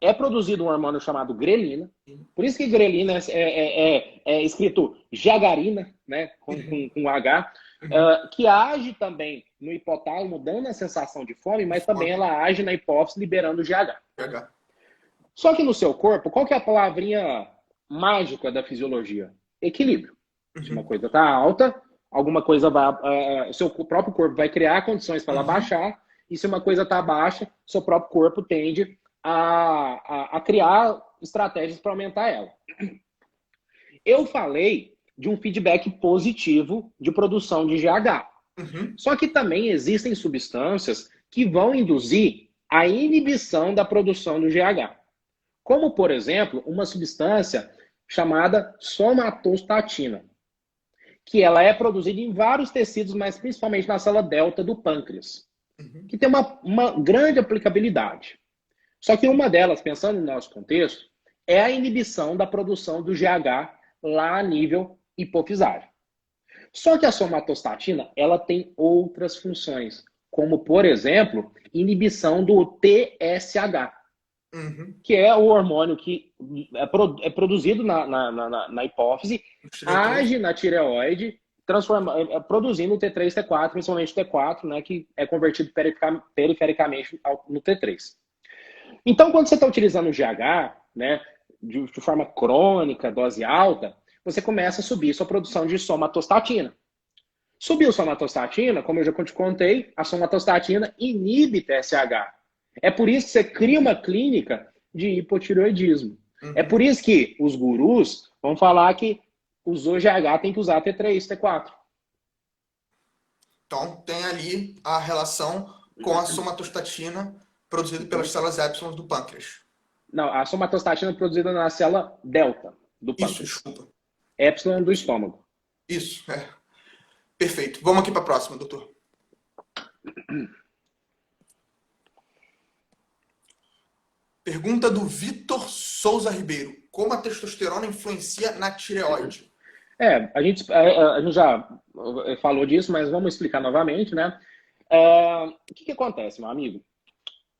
é produzido um hormônio chamado grelina. Por isso que grelina é escrito jagarina, né, com H, que age também no hipotálamo, dando a sensação de fome, mas também ela age na hipófise, liberando o GH. Só que no seu corpo, qual que é a palavrinha mágica da fisiologia? Equilíbrio. Se uma coisa está alta, alguma coisa vai... seu próprio corpo vai criar condições para ela baixar, e se uma coisa está baixa, seu próprio corpo tende a criar estratégias para aumentar ela. Eu falei de um feedback positivo de produção de GH. Só que também existem substâncias que vão induzir a inibição da produção do GH. Como, por exemplo, uma substância chamada somatostatina, que ela é produzida em vários tecidos, mas principalmente na célula delta do pâncreas, que tem uma grande aplicabilidade. Só que uma delas, pensando no nosso contexto, é a inibição da produção do GH lá a nível hipofisário. Só que a somatostatina, ela tem outras funções, como, por exemplo, inibição do TSH, que é o hormônio que é produzido na hipófise, age na tireoide, produzindo o T3 e T4, principalmente o T4, né, que é convertido perifericamente no T3. Então, quando você está utilizando o GH, né, de forma crônica, dose alta, você começa a subir sua produção de somatostatina. Subiu somatostatina, como eu já te contei, a somatostatina inibe TSH. É por isso que você cria uma clínica de hipotireoidismo. É por isso que os gurus vão falar que usou GH tem que usar T3, T4. Então, tem ali a relação com a somatostatina produzida pelas células Y do pâncreas. Não, a somatostatina é produzida na célula delta do Isso, pâncreas. desculpa. Epsilon do estômago. Isso, é. Perfeito. Vamos aqui para a próxima, doutor. Pergunta do Vitor Souza Ribeiro. Como a testosterona influencia na tireoide? A gente já falou disso, mas vamos explicar novamente, né? O que acontece, meu amigo?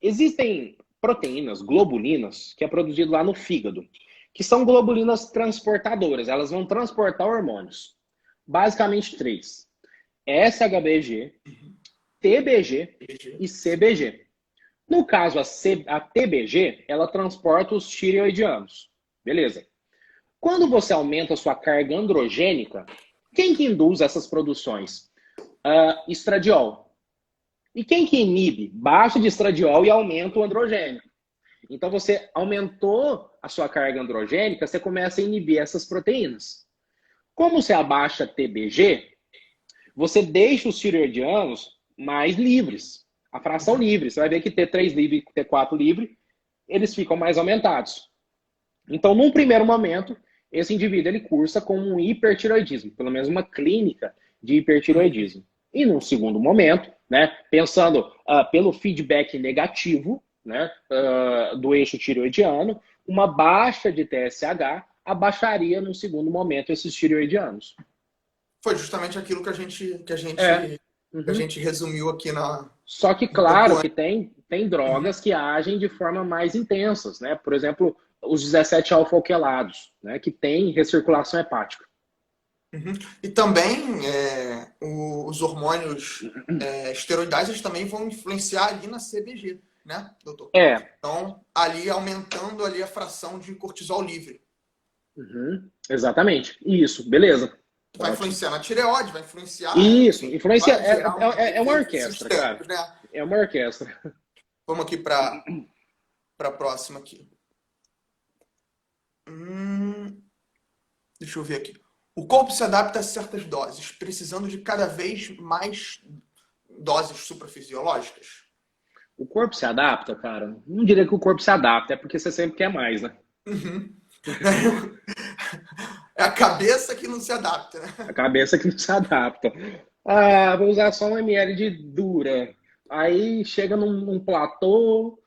Existem proteínas, globulinas, que é produzido lá no fígado, que são globulinas transportadoras. Elas vão transportar hormônios. Basicamente três. SHBG, TBG e CBG. No caso, a TBG, ela transporta os tireoidianos. Beleza. Quando você aumenta a sua carga androgênica, quem que induz essas produções? Estradiol. E quem que inibe? Baixa de estradiol e aumenta o androgênio. Então, você aumentou a sua carga androgênica, você começa a inibir essas proteínas. Como você abaixa TBG, você deixa os tireoidianos mais livres. A fração livre. Você vai ver que T3 livre e T4 livre, eles ficam mais aumentados. Então, num primeiro momento, esse indivíduo ele cursa com um hipertireoidismo, pelo menos uma clínica de hipertireoidismo. E num segundo momento, né, pensando pelo feedback negativo, né, do eixo tireoidiano, uma baixa de TSH abaixaria num segundo momento esses tireoidianos. Foi justamente aquilo que a gente resumiu aqui na. Só que, claro, que tem drogas que agem de forma mais intensas, né? Por exemplo, os 17 alfa-alquelados, né? Que tem recirculação hepática. E também os hormônios esteroidais eles também vão influenciar ali na CBG, né, doutor? Então, ali aumentando ali a fração de cortisol livre. Exatamente. Isso, beleza. Vai influenciar na tireoide, vai influenciar... Isso, influencia... É uma orquestra, cara. Né? É uma orquestra. Vamos aqui para a próxima aqui. Deixa eu ver aqui. O corpo se adapta a certas doses, precisando de cada vez mais doses suprafisiológicas? O corpo se adapta, cara? Não diria que o corpo se adapta, é porque você sempre quer mais, né? É a cabeça que não se adapta, né? A cabeça que não se adapta. Vou usar só 1 ml de dura. Aí chega num platô.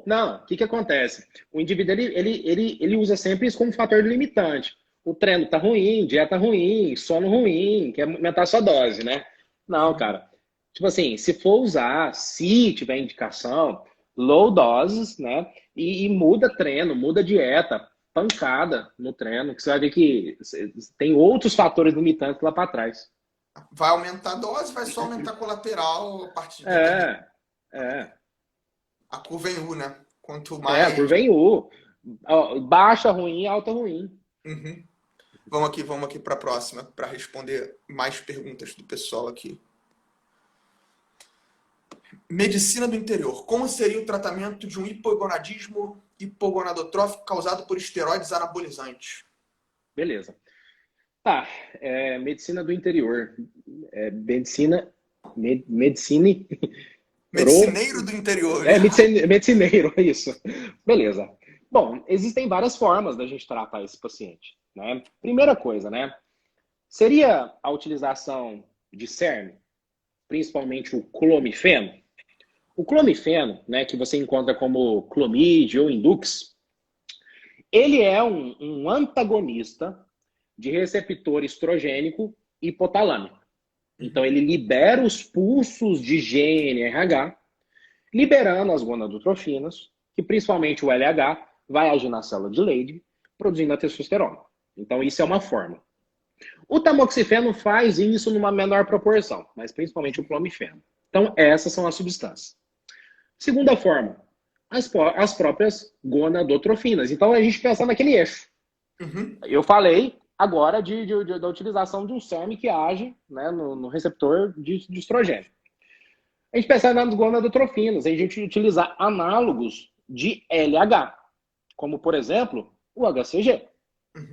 Não, o que acontece? O indivíduo ele usa sempre isso como fator limitante. O treino tá ruim, dieta ruim, sono ruim, quer aumentar sua dose, né? Não, cara. Tipo assim, se for usar, se tiver indicação, low doses, né? E muda treino, muda dieta, pancada no treino, que você vai ver que tem outros fatores limitantes lá para trás. Vai aumentar a dose, vai só aumentar a colateral a partir de... A curva em U, né? Quanto mais... a curva em U. Baixa ruim, alta ruim. Vamos aqui para a próxima, para responder mais perguntas do pessoal aqui. Medicina do interior. Como seria o tratamento de um hipogonadismo hipogonadotrófico causado por esteroides anabolizantes? Beleza. Tá, medicina do interior. Medicineiro do interior. Medicineiro, isso. Beleza. Bom, existem várias formas da gente tratar esse paciente, né? Primeira coisa, né? Seria a utilização de CERM, principalmente o clomifeno. O clomifeno, né, que você encontra como Clomid ou Indux, ele é um antagonista de receptor estrogênico hipotalâmico. Então, ele libera os pulsos de GNRH, liberando as gonadotrofinas, que principalmente o LH vai agir na célula de Leydig, produzindo a testosterona. Então, isso é uma forma. O tamoxifeno faz isso numa menor proporção, mas principalmente o clomifeno. Então, essas são as substâncias. Segunda forma, as próprias gonadotrofinas. Então, a gente pensa naquele eixo. Eu falei agora da utilização de um SERM que age, né, no receptor de estrogênio. A gente pensa nas gonadotrofinas, a gente utilizar análogos de LH, como, por exemplo, o HCG,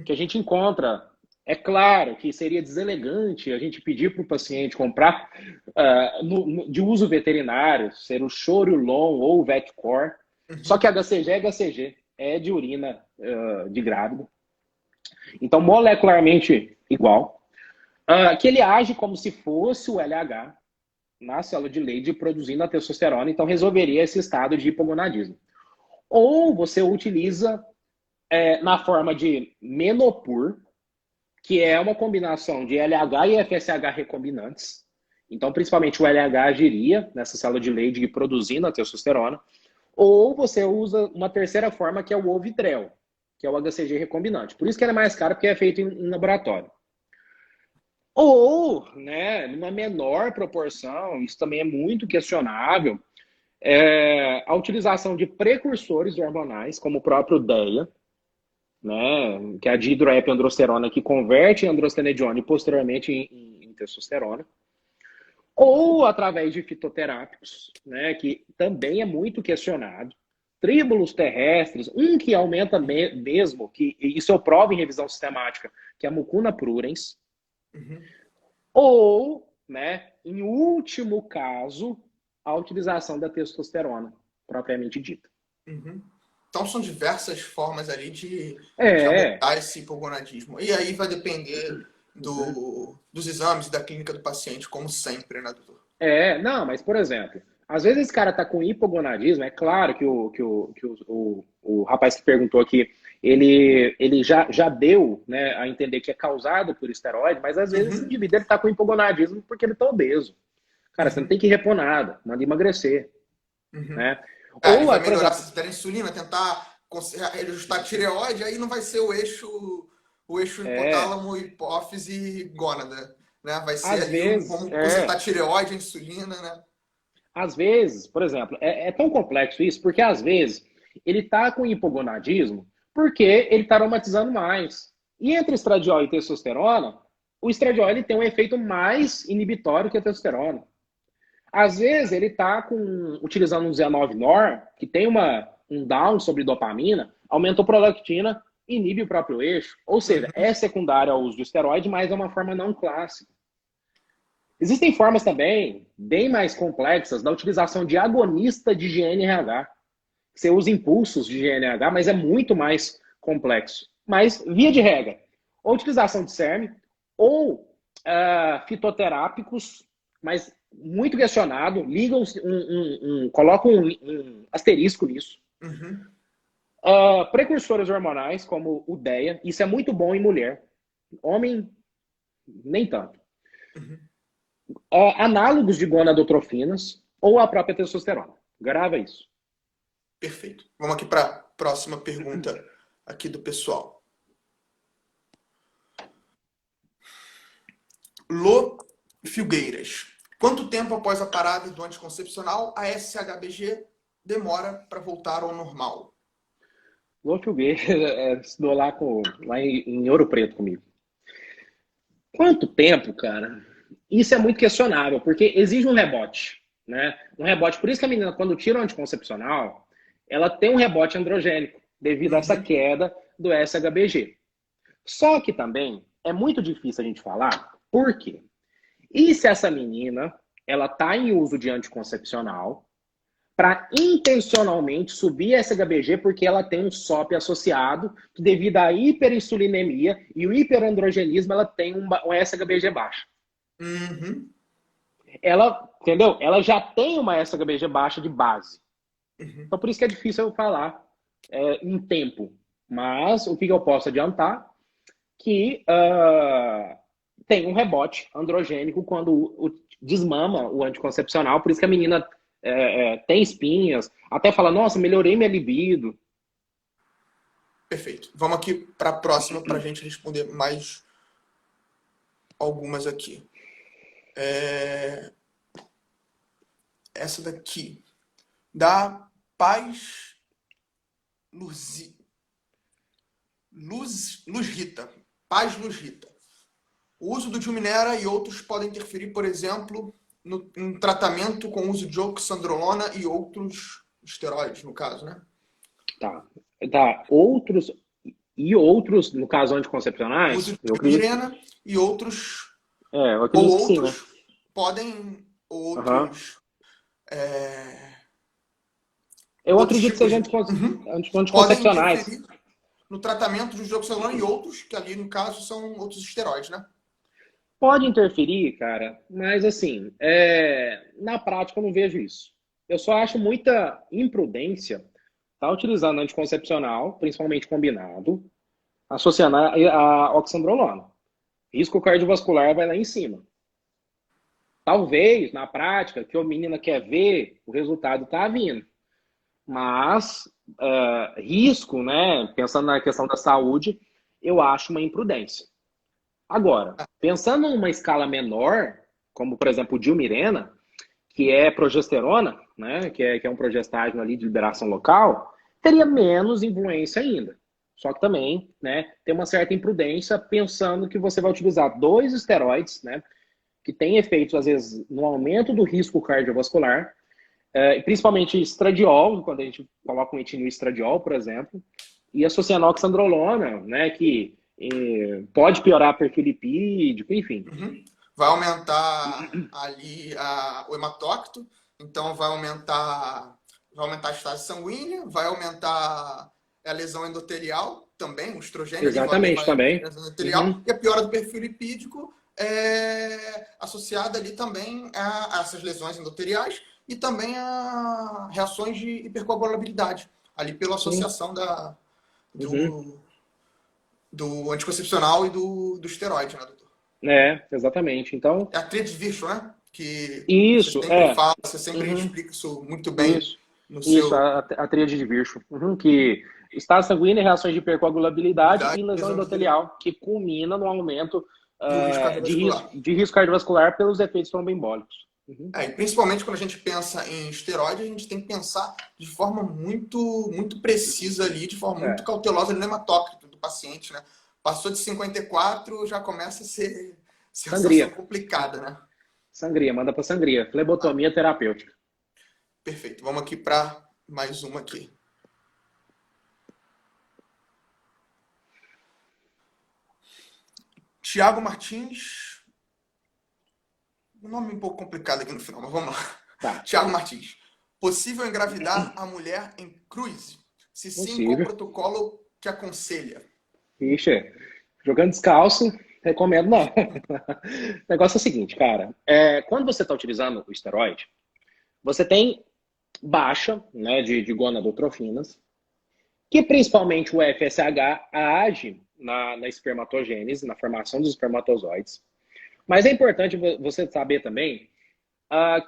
que a gente encontra É claro que seria deselegante a gente pedir para o paciente comprar de uso veterinário, ser o Chorulon ou o Vetcor. Só que Uhum, HCG é HCG, é de urina de grávida. Então, molecularmente igual. Que ele age como se fosse o LH na célula de Leydig produzindo a testosterona, então resolveria esse estado de hipogonadismo. Ou você utiliza na forma de Menopur, que é uma combinação de LH e FSH recombinantes. Então, principalmente o LH agiria nessa célula de Leydig produzindo a testosterona. Ou você usa uma terceira forma, que é o Ovidrel, que é o HCG recombinante. Por isso que ele é mais caro, porque é feito em laboratório. Ou, né, numa menor proporção, isso também é muito questionável, a utilização de precursores hormonais, como o próprio DEA, né, que é a dihidroepiandrosterona, que converte em androstenedione posteriormente em testosterona, ou através de fitoterápicos, né, que também é muito questionado, tríbulos terrestres, um que aumenta mesmo, que isso eu provo em revisão sistemática, que é a mucuna prurens, uhum, ou, né, em último caso, a utilização da testosterona, propriamente dita. uhum. Então são diversas formas ali de É, abordar esse hipogonadismo. E aí vai depender dos exames, da clínica do paciente, como sempre, né, doutor? não, mas por exemplo, às vezes esse cara tá com hipogonadismo, é claro que o rapaz que perguntou aqui, ele já deu, né, a entender que é causado por esteroide, mas às vezes esse Uhum, indivíduo ele tá com hipogonadismo porque ele tá obeso. Cara, você não uhum, tem que repor nada, manda emagrecer, uhum. né? Ele Ou, vai por melhorar exemplo, se der insulina, tentar ajustar a tireoide, aí não vai ser o eixo é, hipotálamo, hipófise e gônada, né? Vai ser às ali vezes, vamos consertar a tireoide, a insulina, né? por exemplo, é tão complexo isso, porque às vezes ele tá com hipogonadismo porque ele tá aromatizando mais. E entre estradiol e testosterona, o estradiol ele tem um efeito mais inibitório que a testosterona. Às vezes ele tá utilizando um 19-nor, que tem um down sobre dopamina, aumentou a prolactina, inibe o próprio eixo. Ou seja, Uhum, é secundário ao uso de esteroide, mas é uma forma não clássica. Existem formas também bem mais complexas da utilização de agonista de GNRH. Você usa impulsos de GNRH, mas é muito mais complexo. Mas, via de regra, ou utilização de CERM, ou fitoterápicos, mas muito questionado, ligam colocam um asterisco nisso. uhum, Precursores hormonais, como o DEA, isso é muito bom em mulher. Homem, nem tanto. uhum. Análogos de gonadotrofinas ou a própria testosterona. Grava isso. Perfeito. Vamos aqui para a próxima pergunta aqui do pessoal. Lô Filgueiras. Quanto tempo após a parada do anticoncepcional a SHBG demora para voltar ao normal? Wolfgang estudou lá em Ouro Preto comigo. Quanto tempo, cara? Isso é muito questionável, porque exige um rebote, né? Um rebote. Por isso que a menina, quando tira o anticoncepcional, ela tem um rebote androgênico, devido a essa Uhum, queda do SHBG. Só que também é muito difícil a gente falar, por quê? E se essa menina, ela tá em uso de anticoncepcional, para intencionalmente subir a SHBG porque ela tem um SOP associado, que devido à hiperinsulinemia e o hiperandrogenismo, ela tem um SHBG baixa. uhum, Ela, entendeu? Ela já tem uma SHBG baixa de base. uhum. Então, por isso que é difícil eu falar em tempo. Mas o que eu posso adiantar? Que tem um rebote androgênico quando desmama o anticoncepcional, por isso que a menina tem espinhas, até fala, nossa, melhorei minha libido. Perfeito. Vamos aqui para a próxima para a gente responder mais algumas aqui. Essa daqui. Da Paz Luz, Luz Rita. Paz Luz Rita. O uso do Dilminera e outros podem interferir, por exemplo, no tratamento com o uso de oxandrolona e outros esteroides, no caso, né? Tá, tá. Outros. E outros, no caso anticoncepcionais, Uso eu de acredito, Mirena e outros, eu ou acredito que sim, né? outros podem, ou Aham. outros, é, Eu outros acredito que tipos seja de, Uhum. Podem anticoncepcionais. interferir no tratamento de dioxazolona e outros, que ali no caso são outros esteroides, né? Pode interferir, cara, mas assim, na prática eu não vejo isso. Eu só acho muita imprudência estar utilizando anticoncepcional, principalmente combinado, associando a oxandrolona. Risco cardiovascular vai lá em cima. Talvez, na prática, que a menina quer ver, o resultado está vindo. Mas, risco, né, pensando na questão da saúde, eu acho uma imprudência. Agora, pensando numa escala menor, como por exemplo o Dilmirena, que é progesterona, né, que é um progestágeno ali de liberação local, teria menos influência ainda. Só que também, né, tem uma certa imprudência pensando que você vai utilizar dois esteroides, né, que têm efeitos, às vezes, no aumento do risco cardiovascular, principalmente estradiol, quando a gente coloca um etinil estradiol, por exemplo, e associando a oxandrolona, né, que pode piorar perfil lipídico, enfim. Uhum. Vai aumentar ali o hematócrito, então vai aumentar a estase sanguínea, vai aumentar a lesão endotelial também, o estrogênio ali Exatamente, vai aumentar a também. lesão endotelial, Uhum. e a piora do perfil lipídico é associada ali também a essas lesões endoteliais e também a reações de hipercoagulabilidade, ali pela Sim. associação Uhum. do, do anticoncepcional e do esteroide, né, doutor? Exatamente. Então, É a tríade virtual, né? Que você isso, sempre fala, você sempre uhum, explica isso muito bem isso, no isso, seu a tríade de Virchow, que estado sanguíneo, reações de hipercoagulabilidade idade e lesão lesão endotelial endotelial, que culmina no aumento do risco cardiovascular. de risco cardiovascular pelos efeitos tromboembólicos. Uhum. E principalmente quando a gente pensa em esteroide, a gente tem que pensar de forma muito precisa ali, de forma muito É, cautelosa no hematócrito do paciente, né? Passou de 54, já começa a ser uma situação sangria. complicada, né? Sangria, manda para sangria. Ah, Flebotomia terapêutica. perfeito. Vamos aqui para mais uma aqui. Tiago Martins, um nome um pouco complicado aqui no final, mas vamos lá. Tá, Tiago Martins. Possível engravidar a mulher em cruise? Se sim, qual possível. protocolo que aconselha? Ixi, jogando descalço, recomendo não. O negócio é o seguinte, cara. Quando você está utilizando o esteroide, você tem baixa, né, de gonadotrofinas, que principalmente o FSH age na espermatogênese, na formação dos espermatozoides. Mas é importante você saber também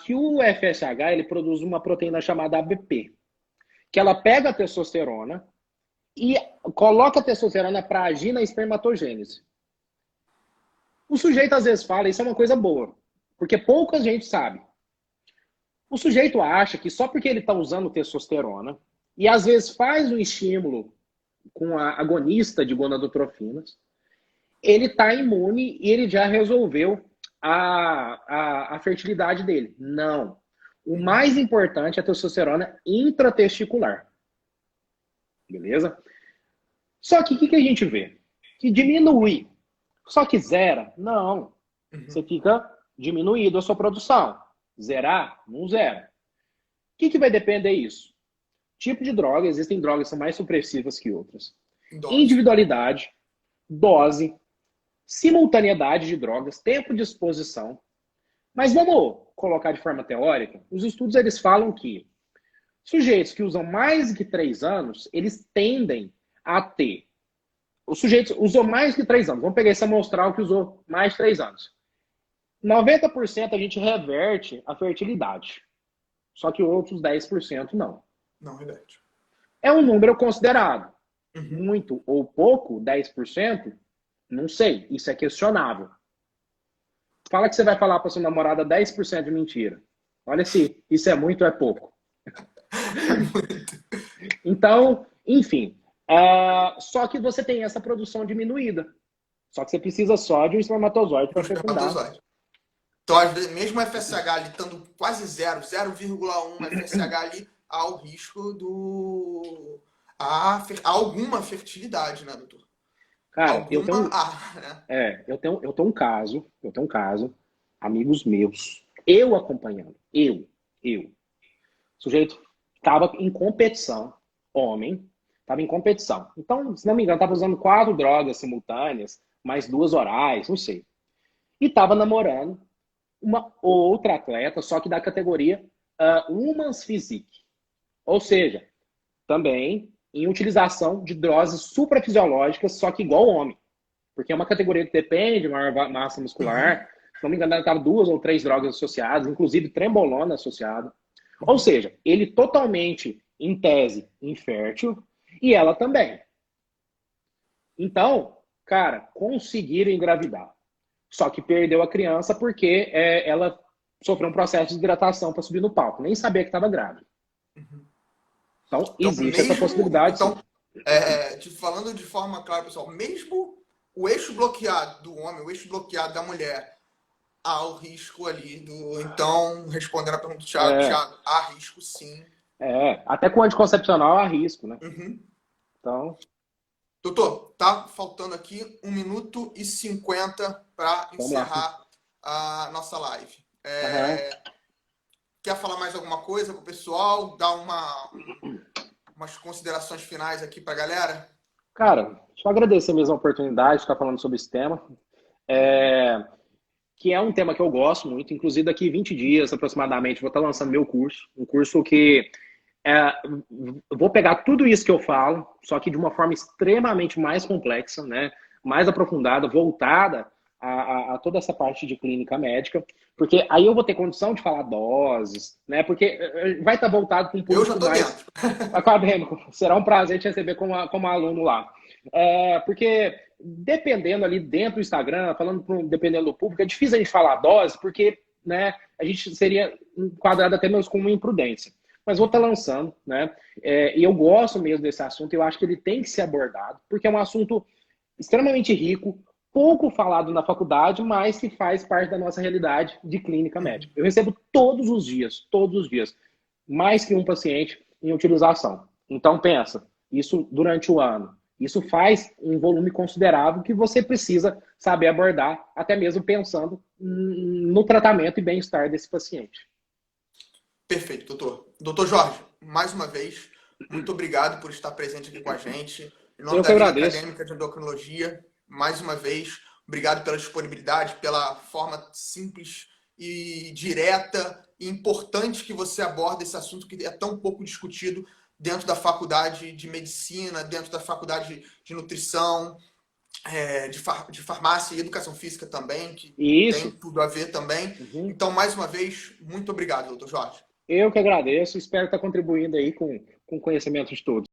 que o FSH ele produz uma proteína chamada ABP, que ela pega a testosterona e coloca a testosterona para agir na espermatogênese. O sujeito às vezes fala, isso é uma coisa boa, porque pouca gente sabe. O sujeito acha que só porque ele está usando testosterona, e às vezes faz um estímulo com a agonista de gonadotrofinas, ele está imune e ele já resolveu a fertilidade dele. Não. O Uhum. mais importante é a testosterona intratesticular. Beleza? Só que o que a gente vê? Que diminui. Só que zera? Não. Você Uhum. fica diminuído a sua produção. Zerar? Não zera. O que vai depender disso? Tipo de droga, existem drogas que são mais supressivas que outras. Dose. Individualidade, dose, simultaneidade de drogas, tempo de exposição. Mas vamos colocar de forma teórica, os estudos eles falam que sujeitos que usam mais de 3 anos, eles tendem a ter. Os sujeitos usou mais de 3 anos. Vamos pegar esse amostral que usou mais de 3 anos. 90% a gente reverte a fertilidade. Só que outros 10% não. Não, verdade. É um número considerado. Uhum. Muito ou pouco, 10%, não sei. Isso é questionável. Fala que você vai falar para sua namorada 10% de mentira. Olha se isso é muito ou é pouco. Muito. Então, enfim. Só que você tem essa produção diminuída. Só que você precisa só de um espermatozoide Para para os fecundar. espermatozoides. Então, às vezes, mesmo o FSH ali estando quase zero, 0,1 FSH ali, há o risco há alguma fertilidade, né, doutor? Cara, Alguma há, né? eu tenho um caso, amigos meus, eu acompanhando, eu. O sujeito estava em competição, homem, estava em competição. Então, se não me engano, estava usando 4 drogas simultâneas, mais 2 orais, não sei. E estava namorando uma outra atleta, só que da categoria Women's Physique. Ou seja, também em utilização de doses suprafisiológicas, só que igual ao homem. Porque é uma categoria que depende de maior massa Uhum, muscular. Se não me engano, estava 2 ou 3 drogas associadas, inclusive trembolona associada. Ou uhum. seja, ele totalmente, em tese, infértil, e ela também. Então, cara, conseguiram engravidar. Só que perdeu a criança porque ela sofreu um processo de desidratação para subir no palco. Nem sabia que estava grávida. Então, Então, existe essa possibilidade, sim. falando de forma clara, pessoal, mesmo o eixo bloqueado do homem, o eixo bloqueado da mulher, há o risco ali do. Então, respondendo a pergunta do Thiago, É, Thiago, há risco sim. até com anticoncepcional há risco, né? Uhum. Então, Doutor, tá faltando aqui 1 minuto e 50 para vamos lá. encerrar a nossa live. Aham. Quer falar mais alguma coisa para o pessoal? Dar umas considerações finais aqui para a galera? Cara, só agradecer mesmo a oportunidade de estar falando sobre esse tema, é, que é um tema que eu gosto muito. Inclusive, daqui 20 dias aproximadamente, vou estar lançando meu curso. Um curso que eu vou pegar tudo isso que eu falo, só que de uma forma extremamente mais complexa, né? Mais aprofundada, voltada a toda essa parte de clínica médica, porque aí eu vou ter condição de falar doses, né? Porque vai estar voltado para um Eu já público estou mais dentro. acadêmico. Será um prazer te receber como aluno lá. Porque dependendo ali dentro do Instagram, dependendo do público, é difícil a gente falar dose, porque né, a gente seria enquadrado até mesmo como uma imprudência. Mas vou estar lançando, né? E eu gosto mesmo desse assunto, eu acho que ele tem que ser abordado, porque é um assunto extremamente rico, pouco falado na faculdade, mas que faz parte da nossa realidade de clínica médica. Eu recebo todos os dias, mais que um paciente em utilização. Então, pensa, isso durante o ano. Isso faz um volume considerável que você precisa saber abordar, até mesmo pensando no tratamento e bem-estar desse paciente. Perfeito, doutor. Doutor Jorge, mais uma vez, muito obrigado por estar presente aqui com a gente. Em nome Eu da que Liga agradeço. Acadêmica de Endocrinologia, mais uma vez, obrigado pela disponibilidade, pela forma simples e direta e importante que você aborda esse assunto que é tão pouco discutido dentro da faculdade de medicina, dentro da faculdade de nutrição, de farmácia e educação física também, que E tem isso, tudo a ver também. uhum, Então, mais uma vez, muito obrigado, doutor Jorge. eu que agradeço. Espero estar contribuindo aí com o conhecimento de todos.